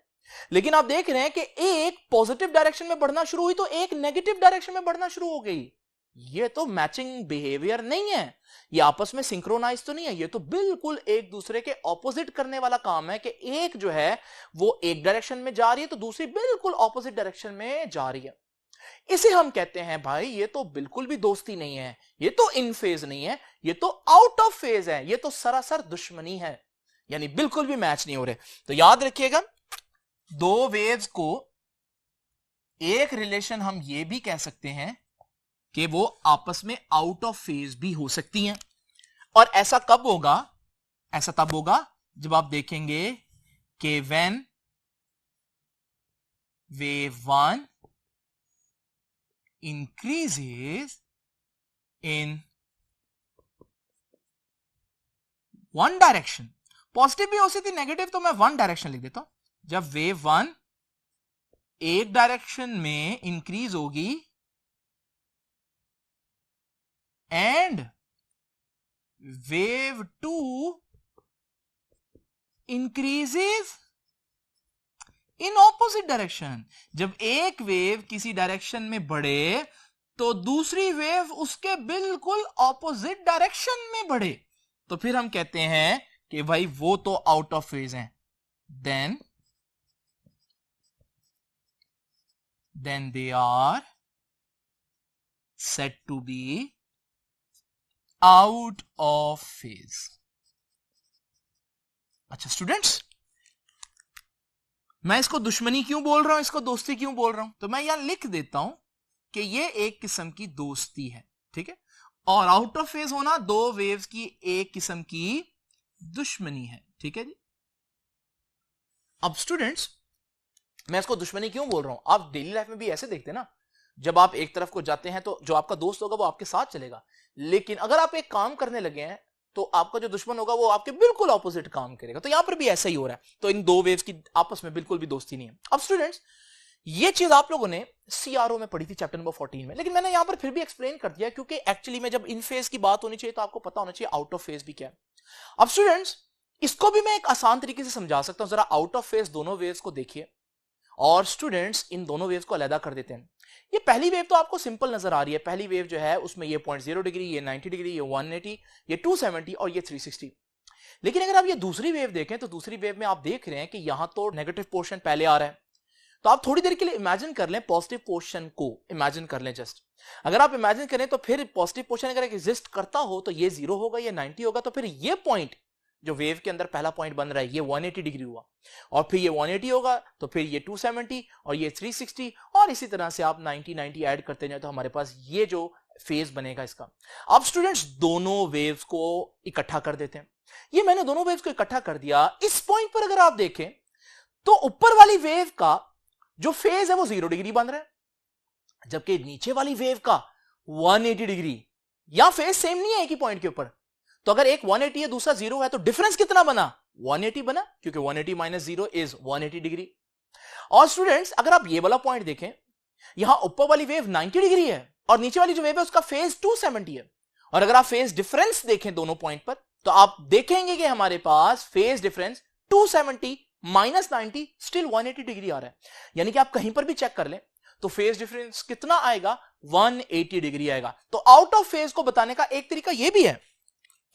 S1: लेकिन आप देख रहे हैं कि एक पॉजिटिव डायरेक्शन में बढ़ना शुरू हुई तो एक नेगेटिव डायरेक्शन में बढ़ना शुरू हो गई। ये तो मैचिंग बिहेवियर नहीं है, ये आपस में सिंक्रोनाइज तो नहीं है, ये तो बिल्कुल एक दूसरे के ऑपोजिट करने वाला काम है कि एक जो है वो एक डायरेक्शन में जा रही है तो दूसरी बिल्कुल ऑपोजिट डायरेक्शन में जा रही है। इसे हम कहते हैं भाई ये तो बिल्कुल भी दोस्ती नहीं है, ये तो इन फेज नहीं है, ये तो आउट ऑफ फेज है, ये तो सरासर दुश्मनी है, यानी बिल्कुल भी मैच नहीं हो रहे। तो याद रखिएगा, दो वेव्स को एक रिलेशन हम ये भी कह सकते हैं कि वो आपस में आउट ऑफ फेज भी हो सकती हैं। और ऐसा कब होगा? ऐसा तब होगा जब आप देखेंगे कि when wave 1 increases in one direction, positive भी हो सकती, नेगेटिव तो मैं वन डायरेक्शन लिख देता हूं। जब वेव 1 एक डायरेक्शन में इंक्रीज होगी and wave 2 increases in opposite direction, जब एक वेव किसी डायरेक्शन में बढ़े तो दूसरी वेव उसके बिल्कुल ऑपोजिट डायरेक्शन में बढ़े, तो फिर हम कहते हैं कि भाई वो तो आउट ऑफ फेज है। Then they are said to be out of phase. अच्छा स्टूडेंट्स, मैं इसको दुश्मनी क्यों बोल रहा हूं, इसको दोस्ती क्यों बोल रहा हूं? तो मैं यहां लिख देता हूं कि ये एक किस्म की दोस्ती है, ठीक है, और आउट ऑफ फेज होना दो वेव्स की एक किस्म की दुश्मनी है, ठीक है जी। अब स्टूडेंट्स, मैं इसको दुश्मनी क्यों बोल रहा हूं? आप डेली लाइफ में भी ऐसे देखते हैं ना, जब आप एक तरफ को जाते हैं तो जो आपका दोस्त होगा वो आपके साथ चलेगा, लेकिन अगर आप एक काम करने लगे हैं तो आपका जो दुश्मन होगा वो आपके बिल्कुल ऑपोजिट काम करेगा। तो यहां पर भी ऐसा ही हो रहा है। तो इन दो वेव्स की आपस में बिल्कुल भी दोस्ती नहीं है। अब स्टूडेंट्स, ये चीज आप लोगों ने सीआरओ में पढ़ी थी चैप्टर नंबर 14 में, लेकिन मैंने यहां पर फिर भी एक्सप्लेन कर दिया क्योंकि एक्चुअली में जब इन फेज की बात होनी चाहिए तो आपको पता होना चाहिए आउट ऑफ फेज भी क्या है। अब स्टूडेंट्स, इसको भी मैं एक आसान तरीके से समझा सकता हूं। जरा आउट ऑफ फेज दोनों वेव्स को देखिए और स्टूडेंट्स इन दोनों वेव्स को अलग कर देते हैं। ये पहली वेव तो आपको सिंपल नजर आ रही है। पहली वेव जो है उसमें ये 0.0 डिग्री, ये 90 डिग्री, ये 180, ये 270 और ये 360। लेकिन अगर आप ये दूसरी वेव देखें तो दूसरी वेव में आप देख रहे हैं कि यहां तो नेगेटिव पोर्शन पहले आ रहा है, तो आप थोड़ी देर के लिए इमेजिन कर लें, पॉजिटिव पोर्शन को इमेजिन कर लें जस्ट। अगर आप इमेजिन करें तो फिर पॉजिटिव पोर्शन अगर एग्जिस्ट करता हो तो ये 0 होगा, ये 90 होगा, तो फिर ये पॉइंट जो वेव के अंदर पहला पॉइंट बन रहा है ये 180 डिग्री हुआ, और फिर ये 180 होगा तो फिर ये 270 और ये 360, और इसी तरह से आप 90 90 ऐड करते जाए तो हमारे पास ये जो फेज बनेगा इसका। अब स्टूडेंट्स दोनों वेव्स को इकट्ठा कर देते हैं। ये मैंने दोनों वेव्स को इकट्ठा कर दिया। इस पॉइंट पर अगर आप देखें तो ऊपर वाली वेव का जो फेज है वो 0 डिग्री बन रहा है, जबकि नीचे वाली वेव का 180 डिग्री, या फेज सेम नहीं है एक ही पॉइंट के ऊपर। तो अगर एक 180 है दूसरा 0 है तो डिफरेंस कितना बना? 180 बना, क्योंकि 180 माइनस 0 इज 180 डिग्री। और स्टूडेंट्स अगर आप ये वाला पॉइंट देखें, यहां ऊपर वाली वेव 90 डिग्री है और नीचे वाली जो वेव है उसका फेज 270 है, और अगर आप फेज डिफरेंस देखें दोनों पॉइंट पर तो आप देखेंगे कि हमारे पास phase difference 270 minus 90 still 180 degree आ रहा है। यानी कि आप कहीं पर भी चेक कर लें तो फेज डिफरेंस कितना आएगा? 180 डिग्री आएगा। तो आउट ऑफ फेज को बताने का एक तरीका यह भी है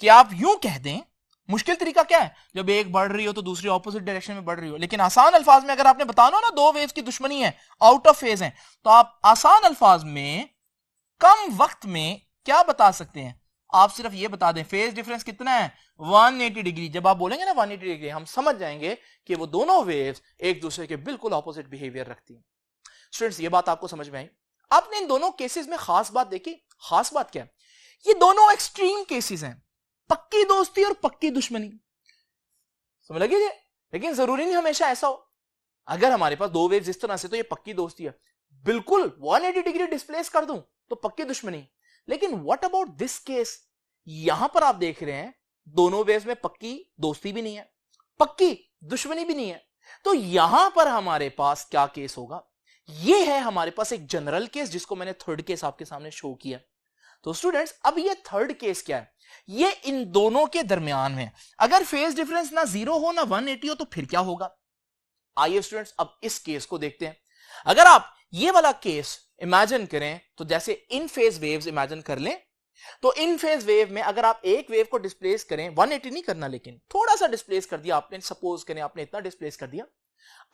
S1: कि आप यूं कह दें, मुश्किल तरीका क्या है, जब एक बढ़ रही हो तो दूसरी ऑपोजिट डायरेक्शन में बढ़ रही हो, लेकिन आसान अल्फाज में अगर आपने बताना हो ना दो वेव्स की दुश्मनी है, आउट ऑफ फेज है, तो आप आसान अल्फाज में कम वक्त में क्या बता सकते हैं? आप सिर्फ ये बता दें फेज डिफरेंस कितना है? 180 डिग्री। जब आप बोलेंगे ना 180 डिग्री, हम समझ जाएंगे कि वो दोनों वेव्स एक दूसरे के बिल्कुल ऑपोजिट बिहेवियर रखती हैं। स्टूडेंट्स ये बात आपको समझ में आई? आपने इन दोनों केसेस में खास बात देखी? खास बात क्या है? ये दोनों एक्सट्रीम केसेस हैं, पक्की दोस्ती और पक्की दुश्मनी। समझ लगी? लेकिन जरूरी नहीं हमेशा ऐसा हो। अगर हमारे पास दो वेव्स इस तरह से तो ये पक्की दोस्ती है, बिल्कुल 180 डिग्री डिस्प्लेस कर दूं तो पक्की दुश्मनी। लेकिन व्हाट अबाउट दिस केस? यहां पर आप देख रहे हैं दोनों वेव्स में पक्की दोस्ती भी नहीं है, पक्की दुश्मनी भी नहीं है। तो यहां पर हमारे पास क्या केस होगा? यह है हमारे पास एक जनरल केस जिसको मैंने थर्ड केस आपके सामने शो किया। तो स्टूडेंट्स अब ये थर्ड केस क्या है? ये इन दोनों के दरमियान में अगर फेज डिफरेंस ना 0 हो ना 180 हो तो फिर क्या होगा? आइए स्टूडेंट्स अब इस केस को देखते हैं। अगर आप ये वाला केस इमेजिन करें तो जैसे इन फेज वेव्स इमेजिन कर लें, तो इन फेज वेव में अगर आप एक वेव को डिस्प्लेस करें, 180 नहीं करना लेकिन थोड़ा सा डिस्प्लेस कर दिया आपने, सपोज करें आपने इतना डिस्प्लेस कर दिया,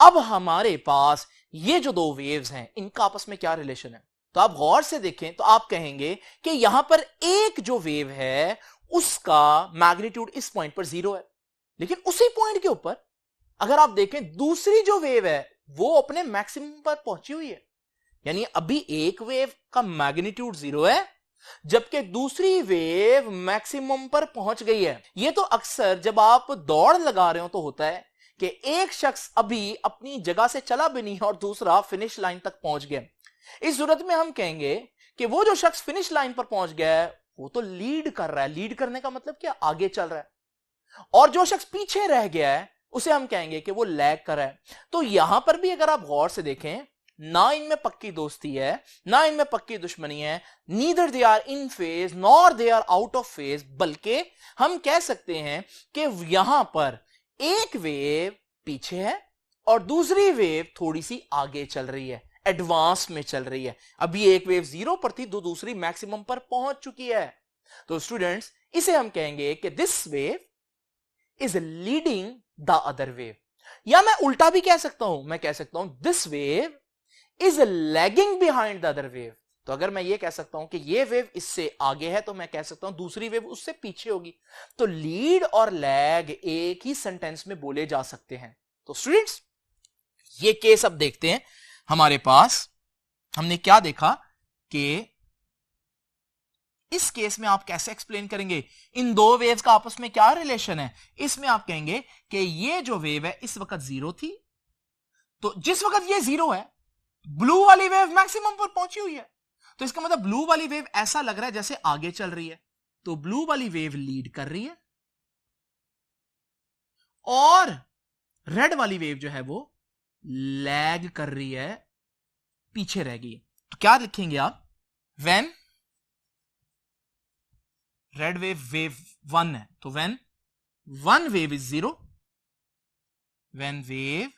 S1: अब हमारे पास ये जो दो वेव्स हैं इनका आपस में क्या रिलेशन है? तो आप गौर से देखें तो आप कहेंगे कि यहां पर एक जो वेव है उसका मैग्नीट्यूड इस पॉइंट पर 0 है, लेकिन उसी पॉइंट के ऊपर अगर आप देखें दूसरी जो वेव है वो अपने मैक्सिमम पर पहुंची हुई है। यानी अभी एक वेव का मैग्नीट्यूड 0 है जबकि दूसरी वेव मैक्सिमम पर पहुंच गई है। यह तो अक्सर जब आप दौड़ लगा रहे हो तो होता है कि एक शख्स अभी अपनी जगह से चला भी नहीं और दूसरा फिनिश लाइन तक पहुंच गया। इस सूरत में हम कहेंगे कि वो जो शख्स फिनिश लाइन पर पहुंच गया है वो तो लीड कर रहा है। लीड करने का मतलब क्या? आगे चल रहा है। और जो शख्स पीछे रह गया है उसे हम कहेंगे कि वो लैग कर रहा है। तो यहां पर भी अगर आप गौर से देखें, ना इनमें पक्की दोस्ती है ना इनमें पक्की दुश्मनी है, neither they are in phase nor they are out of phase, बल्कि हम कह सकते हैं कि यहां पर एक वेव पीछे है और दूसरी वेव थोड़ी सी आगे चल रही है, एडवांस में चल रही है। अभी एक वेव 0 पर थी तो दूसरी मैक्सिमम पर पहुंच चुकी है। तो स्टूडेंट्स इसे हम कहेंगे कि this wave is leading the other wave, या मैं उल्टा भी कह सकता हूं, मैं कह सकता हूं this wave is lagging behind the other wave. तो अगर मैं ये कह सकता हूं कि ये वेव इससे आगे है तो मैं कह सकता हूं दूसरी वेव उससे पीछे होगी। तो लीड और लैग एक ही सेंटेंस में बोले जा सकते हैं। तो स्टूडेंट्स ये केस अब देखते हैं। हमारे पास हमने क्या देखा कि इस केस में आप कैसे एक्सप्लेन करेंगे इन दो वेव्स का आपस में क्या रिलेशन है? इसमें आप कहेंगे कि ये जो वेव है इस वक्त 0 थी, तो जिस वक्त ये 0 है ब्लू वाली वेव मैक्सिमम पर पहुंची हुई है, तो इसका मतलब ब्लू वाली वेव ऐसा लग रहा है जैसे आगे चल रही है। तो ब्लू वाली वेव लीड कर रही है और रेड वाली वेव जो है वो लैग कर रही है, पीछे रह गई। तो क्या लिखेंगे आप? व्हेन रेड वेव 1 है तो when one wave is 0, when wave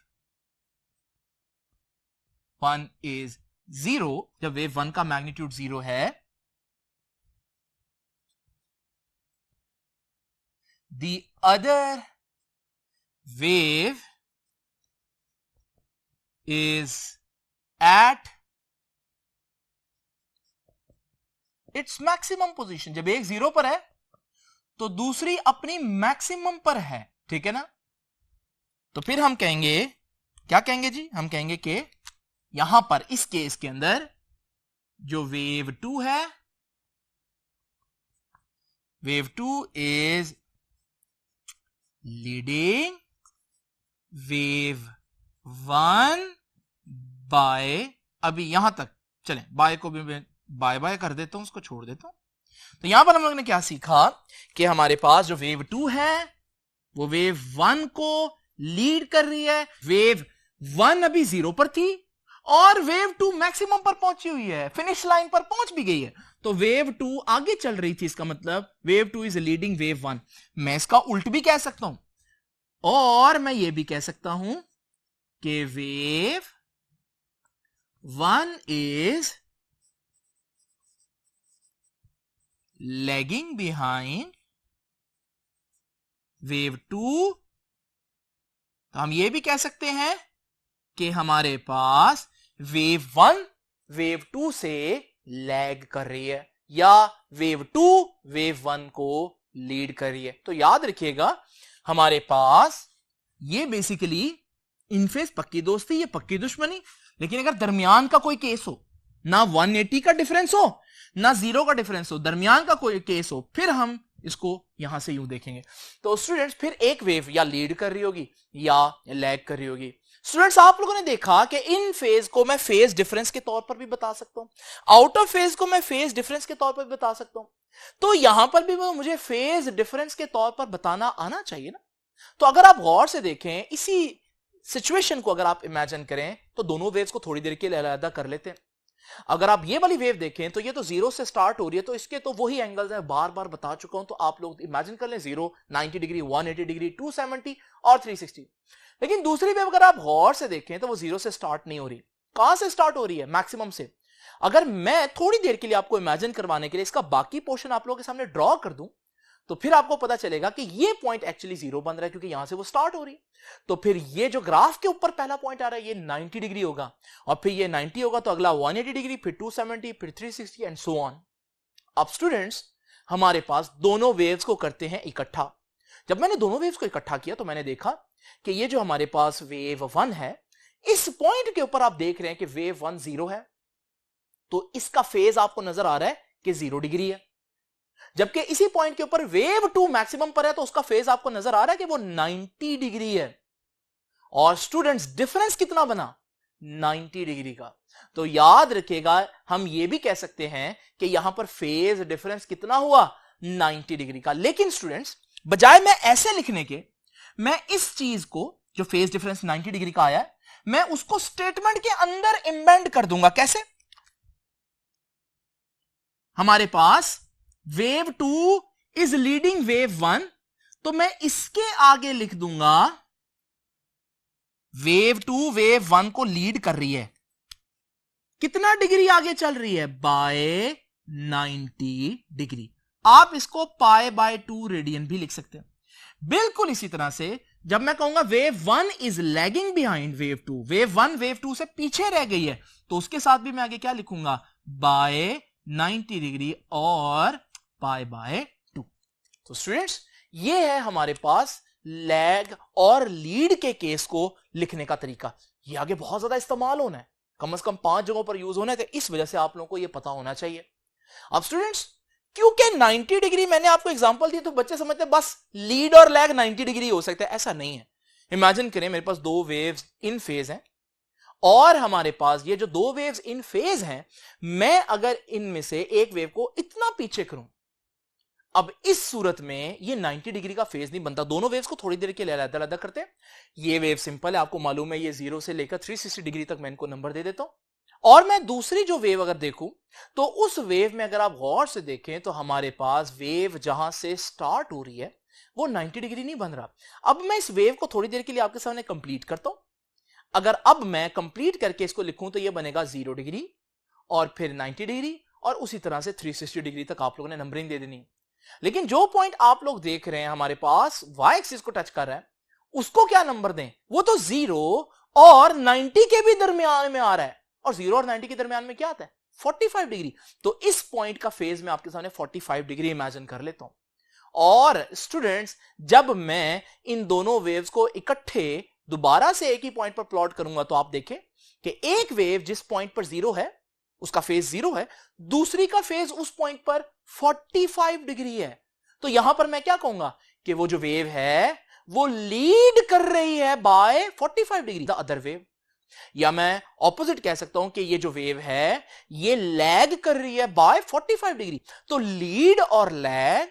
S1: 1 is 0, जब वेव 1 का मैग्नीट्यूड 0 है, the other wave is at its maximum position. जब एक 0 पर है तो दूसरी अपनी मैक्सिमम पर है, ठीक है ना। तो फिर हम कहेंगे, क्या कहेंगे जी, हम कहेंगे कि यहां पर इस केस के अंदर जो वेव 2 है, wave 2 is leading wave 1 by, अभी यहां तक चलें, बाय को भी बाय बाय कर देता हूं, उसको छोड़ देता हूं। तो यहां पर हम लोगों ने क्या सीखा कि हमारे पास जो वेव 2 है वो वेव 1 को लीड कर रही है। वेव 1 अभी 0 पर थी और वेव 2 मैक्सिमम पर पहुंची हुई है, फिनिश लाइन पर पहुंच भी गई है। तो वेव 2 आगे चल रही थी, इसका मतलब वेव 2 इज लीडिंग वेव 1। मैं इसका उल्ट भी कह सकता हूं और मैं ये भी कह सकता हूं कि wave 1 is lagging behind wave 2। तो हम ये भी कह सकते हैं कि हमारे पास वेव 1 वेव 2 से लैग कर रही है या वेव 2 वेव 1 को लीड कर रही है। तो याद रखिएगा हमारे पास ये बेसिकली इन फेज पक्की दोस्ती, ये पक्की दुश्मनी। लेकिन अगर दरमियान का कोई केस हो, ना 180 का डिफरेंस हो ना 0 का डिफरेंस हो, दरमियान का कोई केस हो, फिर हम इसको यहां से यूं देखेंगे। तो स्टूडेंट्स फिर एक वेव या लीड कर रही होगी या लैग कर रही होगी। स्टूडेंट्स आप लोगों ने देखा कि इन फेज को मैं फेज डिफरेंस के तौर पर भी बता सकता हूं, आउट ऑफ फेज को मैं फेज डिफरेंस के तौर पर भी बता सकता हूं। तो यहां पर भी मुझे फेज डिफरेंस के तौर पर बताना आना चाहिए ना। तो अगर आप गौर से देखें, इसी सिचुएशन को अगर आप इमेजिन करें तो दोनों वेव्स को थोड़ी देर के लिए अलग कर लेते हैं। अगर आप ये वाली वेव देखें तो ये तो 0 से स्टार्ट हो रही है, तो इसके तो वही एंगल्स है, बार बार बता चुका हूं। तो आप लोग इमेजिन कर लें 0, 90 डिग्री, 180 डिग्री, 270 और 360। लेकिन दूसरी वेव अगर आप गौर से देखें तो वो 0 से स्टार्ट नहीं हो रही। कहां से स्टार्ट हो रही है? मैक्सिमम से। अगर मैं थोड़ी देर के लिए आपको इमेजिन करवाने के लिए इसका बाकी पोर्शन आप लोगों के सामने ड्रॉ कर दूं तो फिर आपको पता चलेगा कि ये पॉइंट एक्चुअली 0 बन रहा है क्योंकि यहां से वो स्टार्ट हो रही है। तो फिर ये जो ग्राफ के ऊपर पहला पॉइंट आ रहा है ये 90 डिग्री होगा और फिर ये 90 होगा तो अगला 180 डिग्री, फिर 270, फिर 360 एंड सो ऑन। अब स्टूडेंट्स हमारे पास दोनों वेव्स को करते हैं इकट्ठा। जब मैंने दोनों वेव्स को इकट्ठा किया तो मैंने देखा कि ये जो हमारे पास वेव 1 है, इस पॉइंट के ऊपर आप देख रहे हैं कि वेव 1 0 है, तो इसका फेज आपको नजर आ रहा है कि 0 डिग्री है। जबकि इसी पॉइंट के ऊपर वेव 2 मैक्सिमम पर है तो उसका फेज आपको नजर आ रहा है कि वो 90 डिग्री है। और स्टूडेंट्स डिफरेंस कितना बना? 90 डिग्री का। तो याद रखिएगा हम ये भी कह सकते हैं कि यहां पर फेज डिफरेंस कितना हुआ? 90 डिग्री का। लेकिन स्टूडेंट्स बजाय मैं ऐसे लिखने के, मैं इस चीज को जो फेज डिफरेंस 90 डिग्री का आया है, मैं उसको स्टेटमेंट के अंदर एम्बेड कर दूंगा। कैसे? हमारे पास वेव 2 इज लीडिंग वेव 1, तो मैं इसके आगे लिख दूंगा वेव 2 वेव 1 को लीड कर रही है। कितना डिग्री आगे चल रही है? By 90 degree. आप इसको पाई बाय 2 रेडियन भी लिख सकते हैं। बिल्कुल इसी तरह से जब मैं कहूंगा wave 1 is lagging behind wave 2, wave 1 wave 2 से पीछे रह गई है, तो उसके साथ भी मैं आगे क्या लिखूंगा? बाय 90 डिग्री और पाई बाय 2। तो स्टूडेंट्स ये है हमारे पास लैग और लीड के केस को लिखने का तरीका। ये आगे बहुत ज्यादा इस्तेमाल होना है, कम से कम 5 जगहों पर यूज होना है, तो इस वजह से आप लोगों को ये पता होना चाहिए। अब स्टूडेंट्स क्योंकि 90 डिग्री मैंने आपको एग्जांपल दी तो बच्चे समझते हैं बस लीड और लैग 90 डिग्री हो सकता है। ऐसा नहीं है। इमेजिन करें मेरे पास 2 वेव्स इन फेज हैं और हमारे पास ये जो 2 वेव्स इन फेज हैं, मैं अगर इनमें से एक वेव को इतना पीछे करूं, अब इस सूरत में ये 90 डिग्री का फेज नहीं बनता। दोनों वेव्स को थोड़ी देर के लिए अलग-अलग करते हैं। ये वेव सिंपल है, आपको मालूम है, ये 0 से लेकर 360 डिग्री तक मैं इनको नंबर दे देता हूं। और मैं दूसरी जो वेव अगर देखूं तो उस वेव में अगर आप गौर से देखें तो हमारे पास वेव जहां से स्टार्ट हो रही है वो 90 डिग्री नहीं बन रहा। अब मैं इस वेव को थोड़ी देर के लिए आपके सामने कंप्लीट करता हूं। अगर अब मैं कंप्लीट करके इसको लिखूं तो ये बनेगा 0 डिग्री और फिर 90 डिग्री और उसी तरह से 360 डिग्री तक आप लोगों ने नंबरिंग दे देनी। लेकिन जो पॉइंट आप लोग देख रहे हैं हमारे पास वाई एक्सिस को टच कर रहा है उसको क्या नंबर दें? वो तो 0 और 90 के भी दरमियान में आ रहा है, और 0 और 90 के दरमियान में क्या आता है? 45 डिग्री। तो इस पॉइंट का फेज मैं आपके सामने 45 डिग्री इमेजिन कर लेता हूं। और स्टूडेंट्स, जब मैं इन दोनों वेव्स को इकट्ठे दोबारा से एक ही पॉइंट पर प्लॉट करूंगा तो आप देखें कि एक वेव जिस पॉइंट पर 0 है उसका फेज 0 है, दूसरी का फेज उस पॉइंट पर 45 डिग्री है। तो यहां पर मैं क्या कहूंगा कि वो जो वेव है वो लीड कर रही है by 45 degree the other wave, या मैं ऑपोजिट कह सकता हूं कि ये जो वेव है ये लैग कर रही है बाय 45 डिग्री। तो लीड और लैग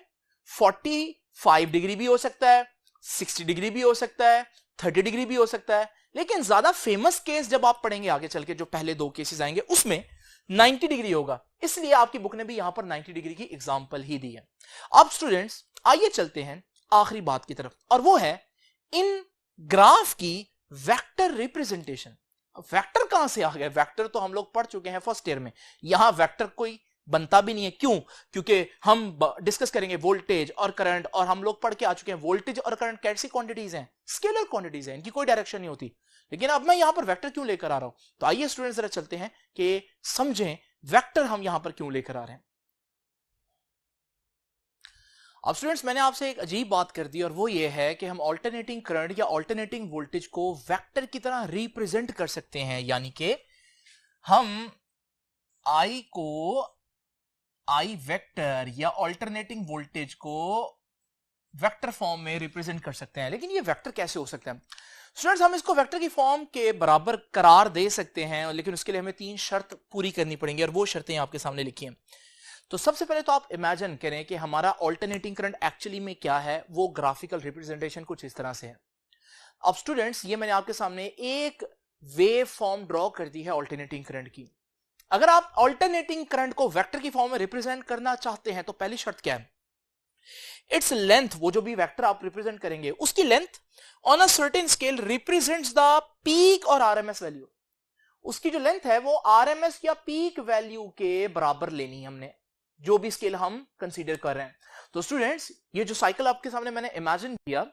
S1: 45 डिग्री भी हो सकता है, 60 डिग्री भी हो सकता है, 30 डिग्री भी हो सकता है, लेकिन ज्यादा फेमस केस जब आप पढ़ेंगे आगे चल के, जो पहले दो केसेस आएंगे उसमें 90 डिग्री होगा। इसलिए आपकी बुक ने भी यहां पर 90 डिग्री की एग्जांपल ही दी है। अब स्टूडेंट्स आइए चलते हैं आखिरी बात की तरफ, और वो है इन ग्राफ की वेक्टर रिप्रेजेंटेशन। वेक्टर कहां से आ गया? वेक्टर तो हम लोग पढ़ चुके हैं फर्स्ट ईयर में, यहां वेक्टर कोई बनता भी नहीं है। क्यों? क्योंकि हम डिस्कस करेंगे वोल्टेज और करंट, और हम लोग पढ़ के आ चुके हैं वोल्टेज और करंट कैसी क्वांटिटीज हैं, स्केलर क्वांटिटीज हैं, इनकी कोई डायरेक्शन नहीं होती। लेकिन अब मैं यहां पर वेक्टर क्यों लेकर आ रहा हूं? तो आइए स्टूडेंट्स जरा चलते हैं कि समझें वेक्टर हम यहां पर क्यों लेकर आ रहे हैं। अब स्टूडेंट्स मैंने आपसे एक अजीब बात कर दी, और वो ये है कि हम ऑल्टरनेटिंग करंट या ऑल्टरनेटिंग वोल्टेज को वेक्टर की तरह रिप्रेजेंट कर सकते हैं, यानी कि हम आई को आई वेक्टर या ऑल्टरनेटिंग वोल्टेज को वेक्टर फॉर्म में रिप्रेजेंट कर सकते हैं। लेकिन ये वेक्टर कैसे हो सकता है? स्टूडेंट्स हम इसको वेक्टर की फॉर्म के बराबर करार दे सकते हैं, लेकिन उसके लिए हमें 3 शर्त पूरी करनी पड़ेंगी, और वो शर्तें आपके सामने लिखी हैं। तो सबसे पहले तो आप इमेजिन करें कि हमारा ऑल्टरनेटिंग करंट एक्चुअली में क्या है। वो ग्राफिकल रिप्रेजेंटेशन कुछ इस तरह से है। अब स्टूडेंट्स ये मैंने आपके सामने एक वेव फॉर्म ड्रॉ कर दी है ऑल्टरनेटिंग करंट की। अगर आप ऑल्टरनेटिंग करंट को वेक्टर की फॉर्म में रिप्रेजेंट करना चाहते हैं तो पहली शर्त क्या है? इट्स लेंथ, वो जो भी वेक्टर आप रिप्रेजेंट करेंगे उसकी length on a certain scale represents the peak और आरएमएस वैल्यू। उसकी जो लेंथ है वो आरएमएस या पीक वैल्यू के बराबर लेनी है हमने, जो भी स्केल हम कंसीडर कर रहे हैं। तो स्टूडेंट्स ये जो साइकिल आपके सामने मैंने इमेजिन किया,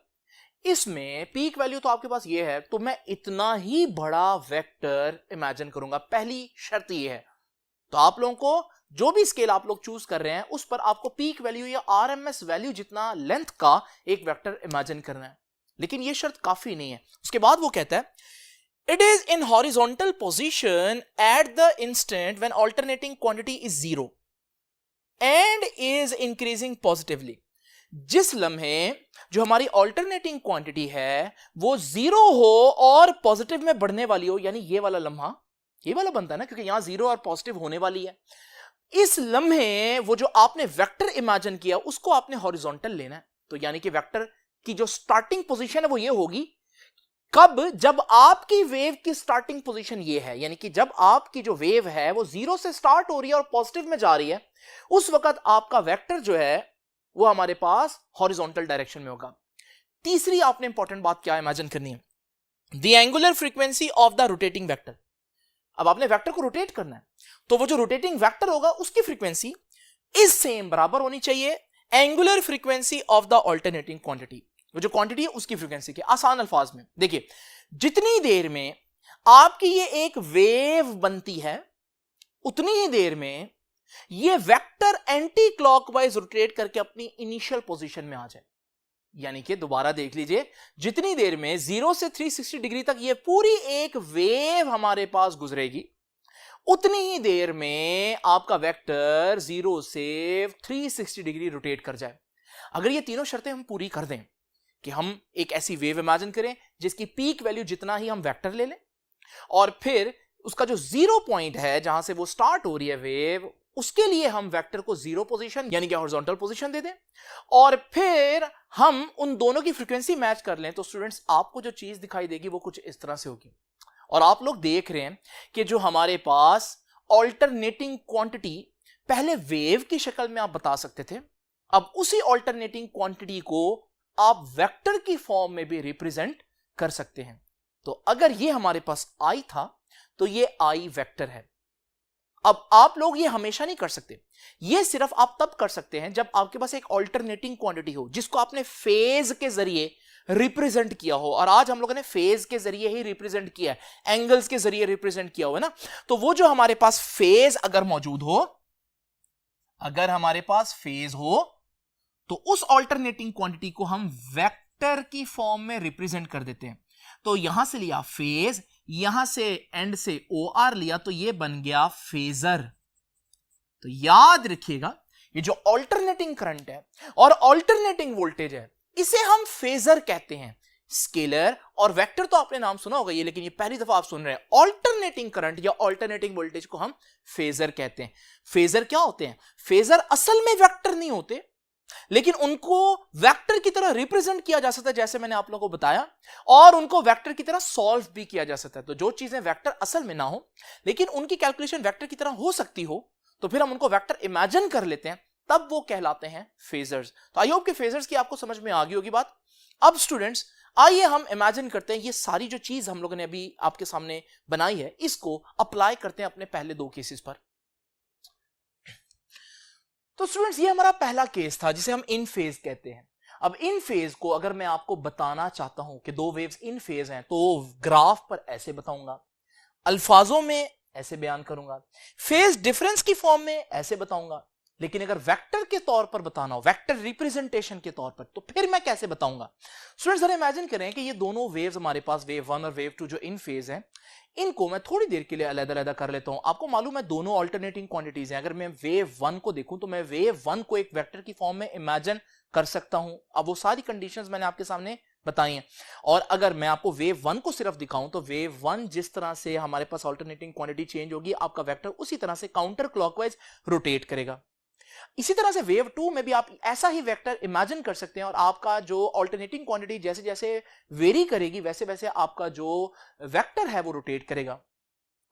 S1: इसमें पीक वैल्यू तो आपके पास ये है, तो मैं इतना ही बड़ा वेक्टर इमेजिन करूंगा। पहली शर्त ये है। तो आप लोगों को जो भी स्केल आप लोग चूज कर रहे हैं उस पर आपको पीक वैल्यू या आरएमएस वैल्यू जितना लेंथ का एक वेक्टर इमेजिन करना है। लेकिन यह शर्त काफी नहीं है। उसके बाद वो कहता है it is in horizontal position at the instant when alternating quantity is 0 and is increasing positively. जिस लम्हे जो हमारी ऑल्टरनेटिंग क्वांटिटी है वो 0 हो और पॉजिटिव में बढ़ने वाली हो, यानी ये वाला लम्हा, ये वाला बनता है ना, क्योंकि यहां 0 और पॉजिटिव होने वाली है। इस लम्हे वो जो आपने वेक्टर इमेजिन किया उसको आपने हॉरिजॉन्टल लेना है। तो यानी कि वेक्टर की जो स्टार्टिंग पोजीशन है वो ये होगी कब? जब आपकी वेव की स्टार्टिंग पोजीशन ये है, यानी कि जब आपकी जो वेव है वो 0 से स्टार्ट हो रही है और पॉजिटिव में जा रही है, उस वक्त आपका वेक्टर जो है वो हमारे पास हॉरिजॉन्टल डायरेक्शन में होगा। तीसरी आपने इंपॉर्टेंट बात क्या इमेजिन करनी है? The angular frequency of the rotating vector. अब आपने वेक्टर को रोटेट करना है, तो वो जो रोटेटिंग वेक्टर होगा उसकी फ्रीक्वेंसी इज सेम, बराबर होनी चाहिए angular frequency of the alternating quantity. वो जो क्वांटिटी है उसकी फ्रीक्वेंसी के। आसान अल्फाज में देखिए, जितनी देर में आपकी ये एक वेव बनती है उतनी ही देर में ये वेक्टर एंटी क्लॉकवाइज रोटेट करके अपनी इनिशियल पोजीशन में आ जाए। यानी कि दोबारा देख लीजिए, जितनी देर में 0 से 360 डिग्री तक ये पूरी एक वेव हमारे पास गुजरेगी, उतनी ही देर में आपका वेक्टर 0 से 360 डिग्री रोटेट कर जाए। अगर ये तीनों शर्तें हम पूरी कर दें कि हम एक ऐसी वेव इमेजिन करें जिसकी पीक वैल्यू जितना ही हम वेक्टर ले लें, और फिर उसका जो 0 पॉइंट है जहां से वो स्टार्ट हो रही है वेव, उसके लिए हम वेक्टर को 0 पोजीशन यानी कि हॉरिजॉन्टल पोजीशन दे दें, और फिर हम उन दोनों की फ्रीक्वेंसी मैच कर लें, तो स्टूडेंट्स आपको जो चीज दिखाई देगी वो कुछ इस तरह से होगी। और आप लोग देख रहे हैं कि जो हमारे पास ऑल्टरनेटिंग क्वांटिटी पहले वेव की शक्ल में आप बता सकते थे, अब उसी ऑल्टरनेटिंग क्वांटिटी को आप वेक्टर की फॉर्म में भी रिप्रेजेंट कर सकते हैं। तो अगर ये हमारे पास आई था तो ये आई वेक्टर है। अब आप लोग ये हमेशा नहीं कर सकते, ये सिर्फ आप तब कर सकते हैं जब आपके पास एक ऑल्टरनेटिंग क्वांटिटी हो जिसको आपने फेज के जरिए रिप्रेजेंट किया हो, और आज हम लोगों ने फेज के जरिए ही रिप्रेजेंट किया है, एंगल्स के जरिए रिप्रेजेंट किया हुआ है ना। तो वो जो हमारे पास फेज अगर मौजूद हो, अगर हमारे पास फेज हो, तो उस ऑल्टरनेटिंग क्वांटिटी को हम वेक्टर की फॉर्म में रिप्रेजेंट कर देते हैं। तो यहां से लिया फेज, यहां से एंड से ओ आर लिया, तो ये बन गया फेजर। तो याद रखिएगा, ये जो ऑल्टरनेटिंग करंट है और ऑल्टरनेटिंग वोल्टेज है, इसे हम फेजर कहते हैं। स्केलर और वेक्टर तो आपने नाम सुना होगा ये, लेकिन ये पहली दफा आप सुन रहे हैं। ऑल्टरनेटिंग करंट या ऑल्टरनेटिंग वोल्टेज को हम फेजर कहते हैं। फेजर क्या होते हैं? फेजर असल में वेक्टर नहीं होते, लेकिन उनको वेक्टर की तरह रिप्रेजेंट किया जा सकता है, जैसे मैंने आप लोगों को बताया, और उनको वेक्टर की तरह सॉल्व भी किया जा सकता है। तो जो चीजें वेक्टर असल में ना हो, लेकिन उनकी कैलकुलेशन वेक्टर की तरह हो सकती हो, तो फिर हम उनको वेक्टर इमेजिन कर लेते हैं, तब वो कहलाते हैं फेजर्स। तो आई होप कि फेजर्स की आपको समझ में आ गई होगी बात। अब स्टूडेंट्स, आइए हम इमेजिन करते हैं, ये सारी जो चीज हम लोगों ने अभी आपके सामने बनाई है, इसको अप्लाई करते हैं अपने पहले दो केसेस पर। तो स्टूडेंट्स, ये हमारा पहला केस था जिसे हम इन फेज कहते हैं। अब इन फेज को अगर मैं आपको बताना चाहता हूं कि दो वेव्स इन फेज हैं, तो ग्राफ पर ऐसे बताऊंगा, अल्फाजों में ऐसे बयान करूंगा, फेज डिफरेंस की फॉर्म में ऐसे बताऊंगा। लेकिन अगर वेक्टर के तौर पर बताना हो, वेक्टर रिप्रेजेंटेशन के तौर पर, तो फिर मैं कैसे बताऊंगा? स्टूडेंट्स, जरा इमेजिन करें कि ये दोनों वेव्स हमारे पास, वेव 1 और वेव 2 जो इन फेज हैं, इनको मैं थोड़ी देर के लिए अलग-अलग कर लेता हूं। आपको मालूम है दोनों अल्टरनेटिंग क्वांटिटीज हैं। अगर मैं वेव 1 को देखूं, तो मैं वेव 1 को एक वेक्टर की फॉर्म में इमेजिन कर सकता हूं। अब वो सारी कंडीशंस मैंने आपके सामने बताई हैं। और अगर मैं आपको वेव 1 को सिर्फ दिखाऊं, तो वेव 1 जिस तरह से हमारे पास अल्टरनेटिंग क्वांटिटी चेंज होगी, आपका वेक्टर उसी तरह से काउंटर क्लॉकवाइज रोटेट करेगा। इसी तरह से वेव 2 में भी आप ऐसा ही वेक्टर इमेजिन कर सकते हैं, और आपका जो अल्टरनेटिंग क्वांटिटी जैसे जैसे वेरी करेगी, वैसे वैसे आपका जो वेक्टर है वो रोटेट करेगा।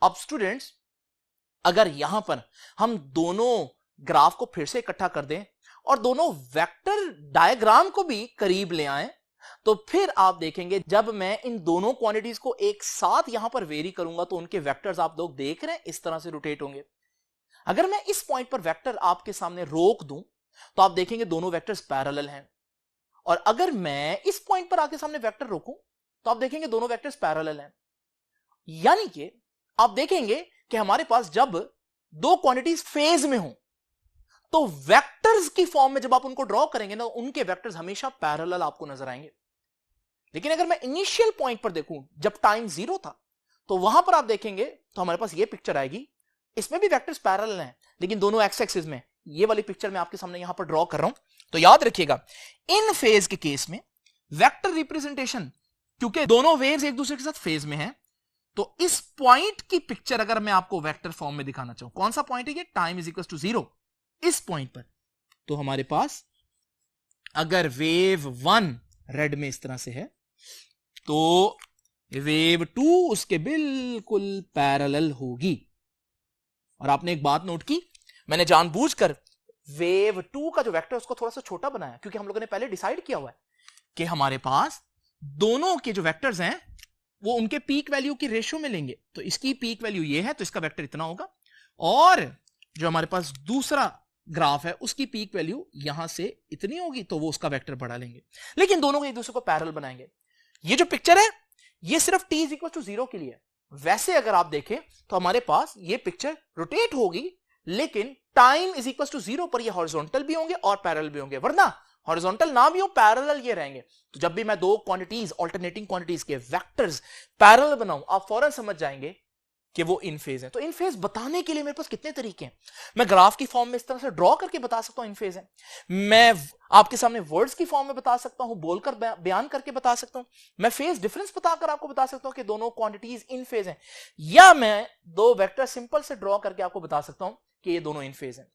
S1: अब स्टूडेंट्स, अगर यहां पर हम दोनों ग्राफ को फिर से इकट्ठा कर दें और दोनों वेक्टर डायग्राम को भी करीब ले आए, तो फिर आप देखेंगे जब मैं इन दोनों क्वांटिटीज को एक साथ यहां पर वेरी करूंगा, तो उनके वेक्टर्स आप लोग देख रहे हैं इस तरह से रोटेट होंगे। अगर मैं इस पॉइंट पर वेक्टर आपके सामने रोक दूं, तो आप देखेंगे दोनों वेक्टर्स पैरेलल हैं। और अगर मैं इस पॉइंट पर आपके सामने वेक्टर रोकूं, तो आप देखेंगे दोनों वेक्टर्स पैरेलल हैं। यानी कि आप देखेंगे कि हमारे पास जब दो क्वांटिटीज फेज में हो, तो वेक्टर्स की फॉर्म में जब आप उनको ड्रॉ करेंगे ना, उनके वेक्टर्स हमेशा पैरेलल आपको नजर आएंगे। लेकिन अगर मैं इनिशियल पॉइंट पर देखूं, जब टाइम 0 था, तो वहां पर आप देखेंगे तो हमारे पास ये पिक्चर आएगी। इसमें भी वेक्टर्स पैरेलल हैं, लेकिन दोनों एक्स एक्सिस में। ये वाली पिक्चर मैं आपके सामने यहां पर ड्रॉ कर रहा हूं। तो याद रखिएगा, इन फेज के केस में वेक्टर रिप्रेजेंटेशन, क्योंकि दोनों वेव्स एक दूसरे के साथ फेज में हैं, तो इस पॉइंट की पिक्चर अगर मैं आपको वेक्टर फॉर्म में दिखाना चाहूं, कौन सा पॉइंट है ये? टाइम इज इक्वल टू 0, इस पॉइंट पर। तो हमारे पास अगर वेव 1 रेड में इस तरह से है, तो वेव 2 उसके बिल्कुल पैरेलल होगी। और आपने एक बात नोट की, मैंने जानबूझकर वेव 2 का जो वेक्टर उसको थोड़ा सा छोटा बनाया, क्योंकि हम लोगों ने पहले डिसाइड किया हुआ है कि हमारे पास दोनों के जो वेक्टर्स हैं वो उनके पीक वैल्यू की रेशियो में लेंगे। तो इसकी पीक वैल्यू ये है, तो इसका वेक्टर इतना होगा, और जो हमारे पास दूसरा ग्राफ है उसकी पीक वैल्यू यहां से इतनी होगी, तो वो उसका वेक्टर बढ़ा लेंगे। लेकिन दोनों को एक दूसरे को पैरेलल बनाएंगे। ये जो पिक्चर है ये सिर्फ t इज इक्वल टू 0 के लिए। वैसे अगर आप देखें तो हमारे पास ये पिक्चर रोटेट होगी, लेकिन टाइम इज इक्वल टू 0 पर ये हॉरिजॉन्टल भी होंगे और पैरेलल भी होंगे। वरना हॉरिजॉन्टल ना भी हो, पैरेलल ये रहेंगे। तो जब भी मैं दो क्वांटिटीज, अल्टरनेटिंग क्वांटिटीज के वेक्टर्स पैरेलल बनाऊं, आप फौरन समझ जाएंगे कि वो इन फेज है। तो इन फेज बताने के लिए मेरे पास कितने तरीके हैं। मैं ग्राफ की फॉर्म में इस तरह से ड्रॉ करके बता सकता हूं इन फेज है, मैं आपके सामने वर्ड्स की फॉर्म में बता सकता हूं, बोलकर बयान करके बता सकता हूं, मैं फेज डिफरेंस बताकर आपको बता सकता हूं कि दोनों क्वांटिटीज इन फेज हैं, या मैं दो वेक्टर सिंपल से ड्रॉ करके आपको बता सकता हूं कि ये दोनों इन फेज हैं।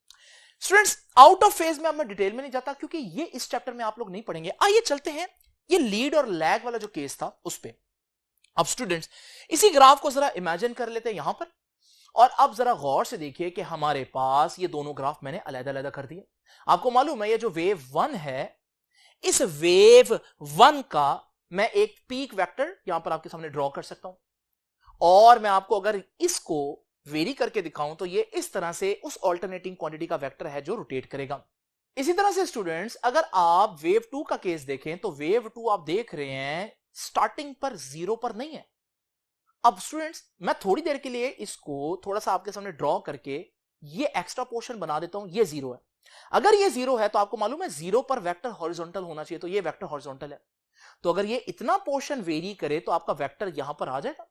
S1: स्टूडेंट्स, आउट ऑफ फेज में अब मैं डिटेल में नहीं जाता, क्योंकि ये इस चैप्टर में आप लोग नहीं पढ़ेंगे। आइए चलते हैं ये लीड और लैग वाला जो केस था उस पे। अब स्टूडेंट्स, इसी ग्राफ को जरा इमेजिन कर लेते हैं यहां पर, और अब जरा गौर से देखिए कि हमारे पास ये दोनों ग्राफ मैंने अलग-अलग कर दिए। आपको मालूम है ये जो वेव 1 है, इस वेव 1 का मैं एक पीक वेक्टर यहां पर आपके सामने ड्रॉ कर सकता हूं, और मैं आपको अगर इसको वेरी करके दिखाऊं, तो ये इस तरह से उस अल्टरनेटिंग क्वांटिटी का वेक्टर है जो रोटेट करेगा। इसी तरह से स्टूडेंट्स अगर आप वेव 2 का केस देखें तो वेव 2 आप देख रहे हैं स्टार्टिंग पर 0 पर नहीं है। अब स्टूडेंट्स मैं थोड़ी देर के लिए इसको थोड़ा सा आपके सामने ड्रॉ करके ये एक्स्ट्रा पोर्शन बना देता हूं। ये 0 है। अगर ये 0 है तो आपको मालूम है 0 पर वेक्टर हॉरिजॉन्टल होना चाहिए, तो ये वेक्टर हॉरिजॉन्टल है। तो अगर ये इतना पोर्शन वेरी करे तो आपका वेक्टर यहां पर आ जाएगा।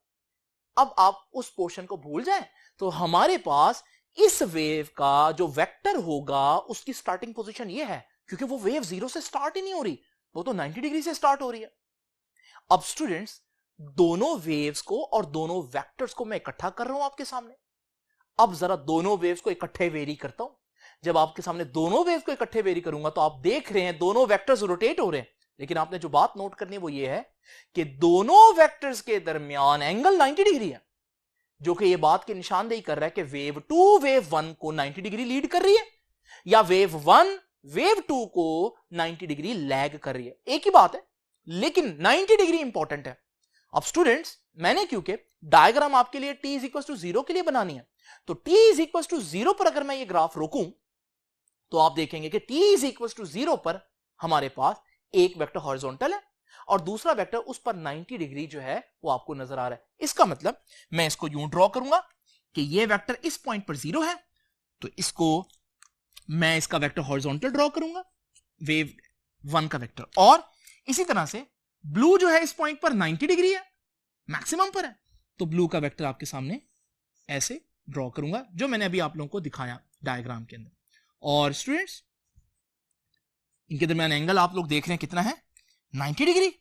S1: अब आप उस पोर्शन को भूल जाएं तो हमारे पास इस वेव का जो वेक्टर होगा उसकी स्टार्टिंग पोजीशन ये है, क्योंकि वो वेव 0 से स्टार्ट ही नहीं हो रही, वो तो 90 डिग्री से स्टार्ट हो रही है। अब स्टूडेंट्स दोनों वेव्स को और दोनों वेक्टर्स को मैं इकट्ठा कर रहा हूं आपके सामने। अब जरा दोनों वेव्स को इकट्ठे वेरी करता हूं। जब आपके सामने दोनों वेव्स को इकट्ठे वेरी करूंगा तो आप देख रहे हैं दोनों वेक्टर्स रोटेट हो रहे हैं, लेकिन आपने जो बात नोट करनी है वो ये है कि दोनों वेक्टर्स के दरमियान एंगल 90 डिग्री है, जो कि ये बात की निशानदेही कर रहा है कि वेव 2 वेव 1 को 90 डिग्री लीड कर रही है या वेव 1 वेव 2 को 90 डिग्री लैग कर रही है। एक ही बात है, लेकिन 90 डिग्री इंपॉर्टेंट है। अब स्टूडेंट्स मैंने क्योंकि डायग्राम आपके लिए t इज 0 के लिए बनानी है, तो t इज 0 पर अगर मैं ये ग्राफ रोकूं तो आप देखेंगे कि t इज 0 पर हमारे पास एक वेक्टर हॉरिजॉन्टल है और दूसरा वेक्टर उस पर 90 डिग्री जो है वो आपको नजर आ रहा है। इसका मतलब मैं इसको यूं ड्रॉ करूंगा कि ये वेक्टर इस पॉइंट पर 0 है, तो इसको मैं इसका वेक्टर हॉरिजॉन्टल ड्रॉ करूंगा, वेव 1 का वेक्टर। और इसी तरह से ब्लू जो है इस पॉइंट पर 90 डिग्री है, मैक्सिमम पर है, तो ब्लू का वेक्टर आपके सामने ऐसे ड्रॉ करूंगा जो मैंने अभी आप लोगों को दिखाया डायग्राम के अंदर। और स्टूडेंट्स इनके दरमियान एंगल आप लोग देख रहे हैं कितना है, 90 डिग्री।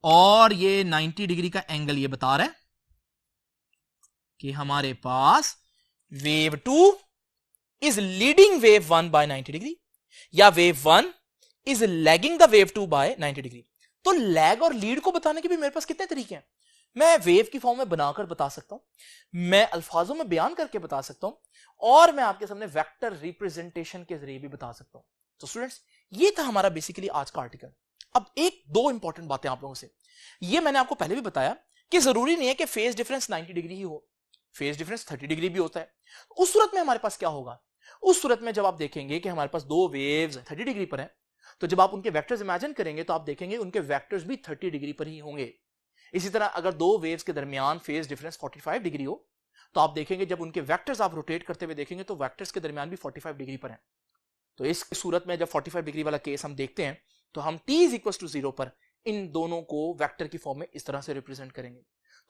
S1: और ये 90 डिग्री का एंगल ये बता रहा है कि हमारे पास wave 2 is leading wave 1 by 90 degree या wave 1 is lagging the wave 2 by 90 degree. तो लैग और लीड को बताने के भी मेरे पास कितने तरीके हैं। मैं वेव की फॉर्म में बनाकर बता सकता हूं, मैं अल्फाजों में बयान करके बता सकता हूं, और मैं आपके सामने वेक्टर रिप्रेजेंटेशन के जरिए भी बता सकता हूं। तो स्टूडेंट्स ये था हमारा बेसिकली आज का आर्टिकल। अब एक दो इंपॉर्टेंट बातें आप लोगों से, ये मैंने आपको पहले भी बताया कि जरूरी नहीं है कि फेज डिफरेंस 90 डिग्री ही हो, फेज डिफरेंस 30 डिग्री भी होता है। उस सूरत में हमारे पास क्या होगा, उस सूरत में जब आप देखेंगे कि हमारे पास दो वेव्स 30 डिग्री पर हैं, तो जब आप उनके वेक्टर्स इमेजिन करेंगे तो आप देखेंगे उनके वेक्टर्स भी 30 डिग्री पर ही होंगे। इसी तरह अगर दो वेव्स के दरमियान फेज डिफरेंस 45 डिग्री हो तो आप देखेंगे जब उनके वेक्टर्स आप रोटेट करते हुए देखेंगे तो वेक्टर्स के दरमियान भी 45 डिग्री पर हैं। तो इस सूरत में जब 45 डिग्री वाला केस हम देखते हैं तो हम t इज इक्वल टू 0 पर इन दोनों को वेक्टर की फॉर्म में इस तरह से रिप्रेजेंट करेंगे।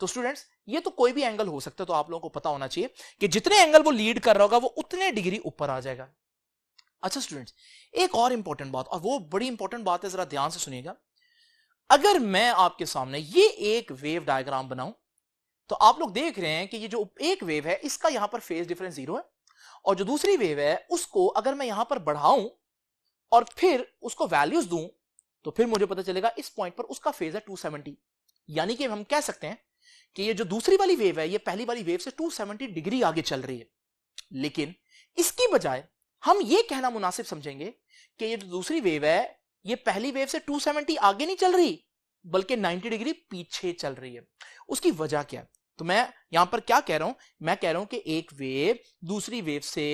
S1: तो स्टूडेंट्स ये तो कोई भी एंगल हो सकता है, तो आप लोगों को पता होना चाहिए कि जितने एंगल वो लीड कर रहा होगा वो उतने डिग्री ऊपर आ जाएगा। अच्छा स्टूडेंट्स एक और इंपॉर्टेंट बात, और वो बड़ी इंपॉर्टेंट बात है, जरा ध्यान से सुनिएगा। अगर मैं आपके सामने ये एक वेव डायग्राम बनाऊं तो आप लोग देख रहे हैं कि ये जो एक वेव है इसका यहां पर फेज डिफरेंस 0 है, और जो दूसरी वेव है उसको अगर मैं यहां पर बढ़ाऊं और फिर उसको वैल्यूज दूं तो फिर मुझे पता चलेगा इस पॉइंट पर उसका फेज है 270। यानी कि हम कह सकते हैं कि ये जो दूसरी वाली वेव है ये पहली वाली वेव से 270 डिग्री आगे चल रही है। लेकिन इसकी बजाय हम ये कहना मुनासिब समझेंगे कि ये जो दूसरी वेव है ये पहली वेव से 270 आगे नहीं चल रही बल्कि 90 डिग्री पीछे चल रही है। उसकी वजह क्या है? तो मैं यहां पर क्या कह रहा हूं, मैं कह रहा हूं कि एक वेव दूसरी वेव से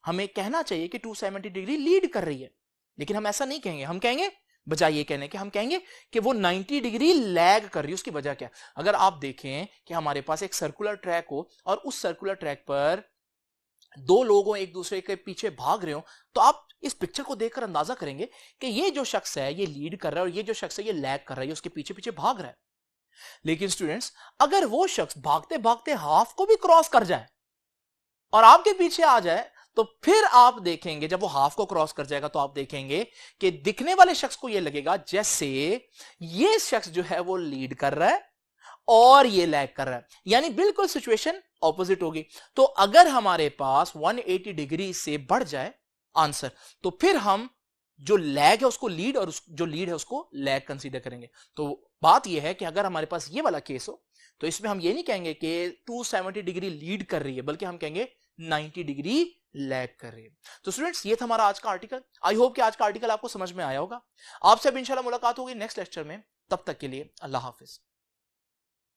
S1: हमें कहना चाहिए कि 270 डिग्री लीड कर रही है, लेकिन हम ऐसा नहीं कहेंगे। हम कहेंगे बजाय ये कहने के हम कहेंगे कि वो 90 डिग्री लैग कर रही है। उसकी वजह क्या है? अगर आप देखें कि हमारे पास एक सर्कुलर ट्रैक हो और उस सर्कुलर ट्रैक पर दो लोग एक दूसरे के पीछे भाग रहे हो, तो आप इस पिक्चर को देखकर अंदाजा करेंगे कि ये जो शख्स है ये लीड कर रहा है और ये जो शख्स है ये लैग कर रहा है, उसके पीछे पीछे भाग रहा है। लेकिन स्टूडेंट्स अगर वो शख्स भागते भागते हाफ को भी क्रॉस कर जाए और आपके पीछे आ जाए तो फिर आप देखेंगे जब वो हाफ को क्रॉस कर जाएगा तो आप देखेंगे कि दिखने वाले शख्स को ये लगेगा जैसे ये शख्स जो है वो लीड कर रहा है और ये लैग कर रहा है, यानी बिल्कुल सिचुएशन ऑपोजिट होगी। तो अगर हमारे पास 180 डिग्री से बढ़ जाए आंसर तो फिर हम जो लैग है उसको लीड और जो लीड है उसको लैग कंसीडर करेंगे। तो बात यह है कि अगर हमारे पास ये वाला केस हो तो इसमें हम ये नहीं कहेंगे कि 270 डिग्री लीड कर रही है, बल्कि हम कहेंगे 90 डिग्री लैग कर रही है। तो स्टूडेंट्स ये था हमारा आज का आर्टिकल। आई होप कि आज का आर्टिकल आपको समझ में आया होगा। आपसे अब इंशाल्लाह मुलाकात होगी नेक्स्ट लेक्चर में। तब तक के लिए अल्लाह हाफिज।